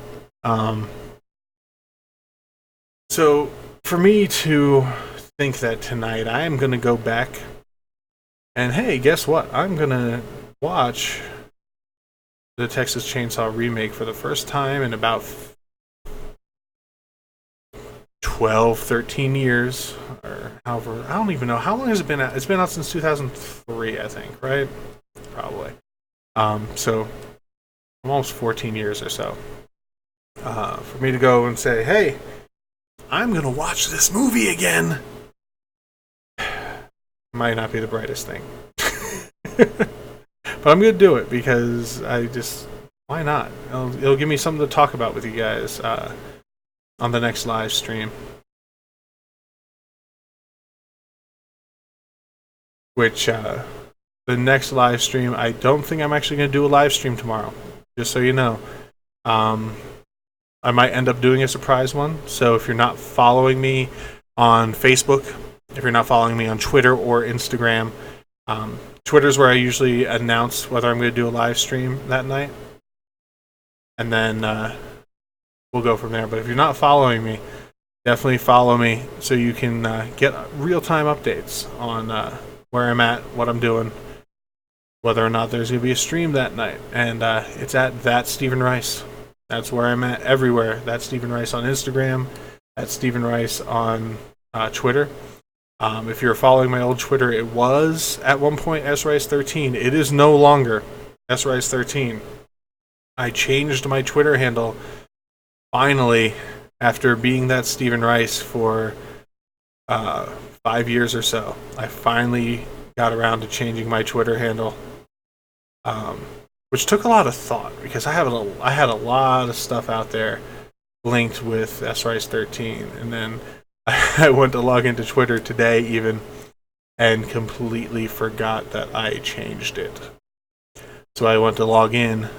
So, for me to think that tonight I am going to go back and, hey, guess what? I'm going to watch the Texas Chainsaw remake for the first time in about 12, 13 years, or however, I don't even know. How long has it been out? It's been out since 2003, I think, right? Probably. So, almost 14 years or so. For me to go and say, hey, I'm going to watch this movie again, might not be the brightest thing. But I'm going to do it because why not? It'll give me something to talk about with you guys on the next live stream. Which, the next live stream, I don't think I'm actually going to do a live stream tomorrow, just so you know. I might end up doing a surprise one, so if you're not following me on Facebook, if you're not following me on Twitter or Instagram, Twitter's where I usually announce whether I'm going to do a live stream that night, and then we'll go from there. But if you're not following me, definitely follow me so you can get real-time updates on where I'm at, what I'm doing, whether or not there's going to be a stream that night. And it's at That Stephen Rice. That's where I'm at everywhere. That's Stephen Rice on Instagram. That's Stephen Rice on Twitter. If you're following my old Twitter, it was at one point srice13. It is no longer srice13. I changed my Twitter handle finally after being that Stephen Rice for 5 years or so. I finally got around to changing my Twitter handle. Which took a lot of thought because I had a lot of stuff out there linked with srice13, and then I went to log into Twitter today even and completely forgot that I changed it. So I went to log in,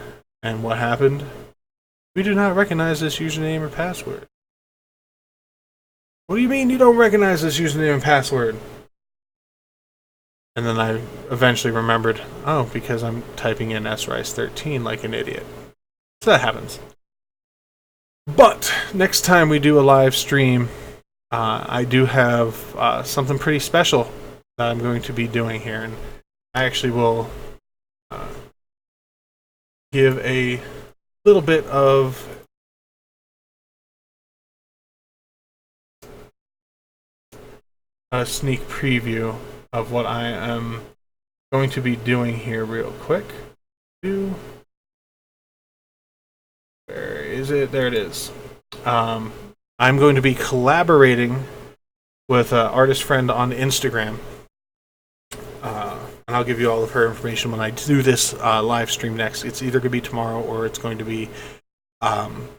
and what happened? We do not recognize this username or password. What do you mean you don't recognize this username and password? And then I eventually remembered, because I'm typing in srice13 like an idiot. So that happens. But next time we do a live stream, I do have something pretty special that I'm going to be doing here. And I actually will give a little bit of a sneak preview of what I am going to be doing here real quick. Where is it? There it is. I'm going to be collaborating with an artist friend on Instagram. And I'll give you all of her information when I do this live stream next. It's either going to be tomorrow or it's going to be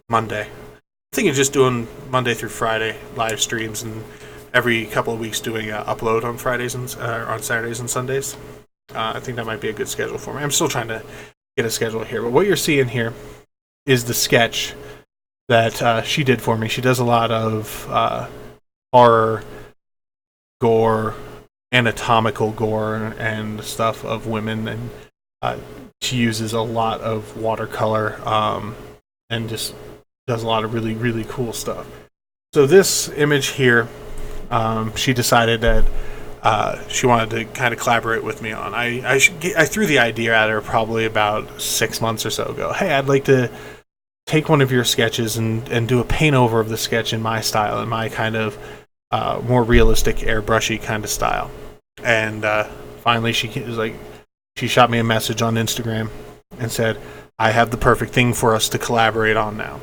Monday. I think it's just doing Monday through Friday live streams, and every couple of weeks doing an upload on Fridays and on Saturdays and Sundays. I think that might be a good schedule for me. I'm still trying to get a schedule here, but what you're seeing here is the sketch that she did for me. She does a lot of horror, gore, anatomical gore, and stuff of women, and she uses a lot of watercolor and just does a lot of really, really cool stuff. So this image here, she decided that she wanted to kind of collaborate with me on. I threw the idea at her probably about 6 months or so ago. Hey, I'd like to take one of your sketches and do a paint over of the sketch in my style, in my kind of more realistic, airbrushy kind of style. And finally, she shot me a message on Instagram and said, "I have the perfect thing for us to collaborate on now."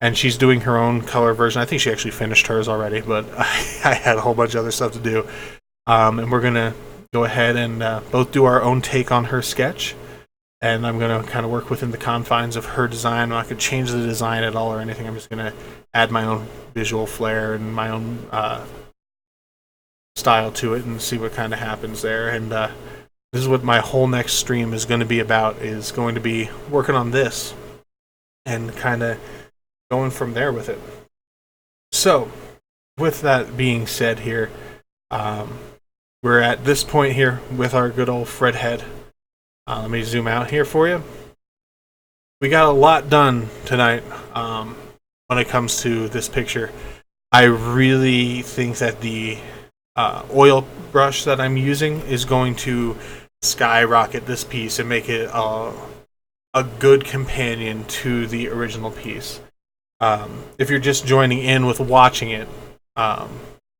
and she's doing her own color version. I think she actually finished hers already, but I had a whole bunch of other stuff to do. And we're going to go ahead and both do our own take on her sketch. And I'm going to kind of work within the confines of her design. I'm not going to change the design at all or anything. I'm just going to add my own visual flair and my own style to it and see what kind of happens there. And this is what my whole next stream is going to be about, is going to be working on this and kind of going from there with it. So, with that being said here, we're at this point here with our good old Fred head. Let me zoom out here for you. We got a lot done tonight when it comes to this picture. I really think that the oil brush that I'm using is going to skyrocket this piece and make it a good companion to the original piece. If you're just joining in with watching it,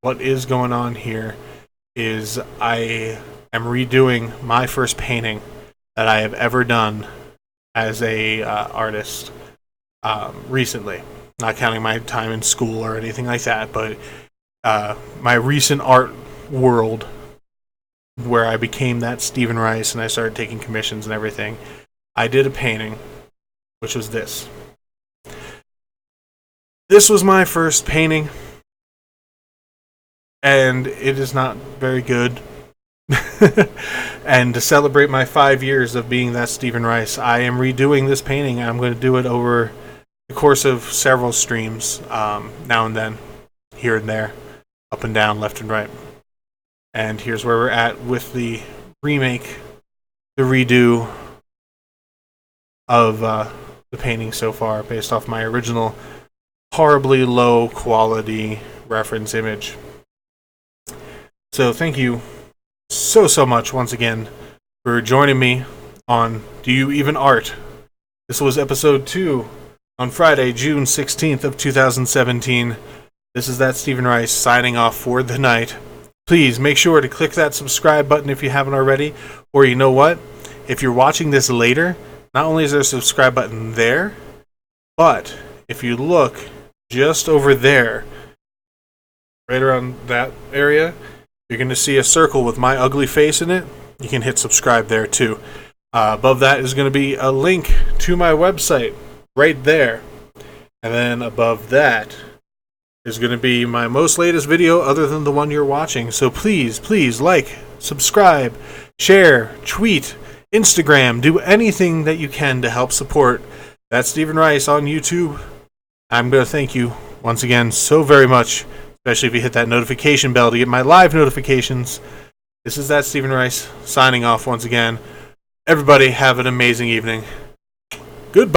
what is going on here is I am redoing my first painting that I have ever done as a artist recently. Not counting my time in school or anything like that, but my recent art world where I became that Stephen Rice and I started taking commissions and everything. I did a painting, which was this. This was my first painting, and it is not very good. And to celebrate my 5 years of being that Stephen Rice, I am redoing this painting. I'm going to do it over the course of several streams, now and then, here and there, up and down, left and right. And here's where we're at with the remake, the redo of the painting so far, based off my original horribly low quality reference image. So thank you so much once again for joining me on Do You Even Art? This was episode 2 on Friday, June 16th of 2017. This is that Stephen Rice signing off for the night. Please make sure to click that subscribe button if you haven't already, or you know what? If you're watching this later, not only is there a subscribe button there, but if you look just over there, right around that area, you're going to see a circle with my ugly face in it. You can hit subscribe there too. Above that is going to be a link to my website right there. And then above that is going to be my most latest video other than the one you're watching. So please like, subscribe, share, tweet, Instagram, do anything that you can to help support that Stephen Rice on YouTube. I'm going to thank you once again so very much. Especially if you hit that notification bell to get my live notifications. This is that Stephen Rice signing off once again. Everybody have an amazing evening. Goodbye.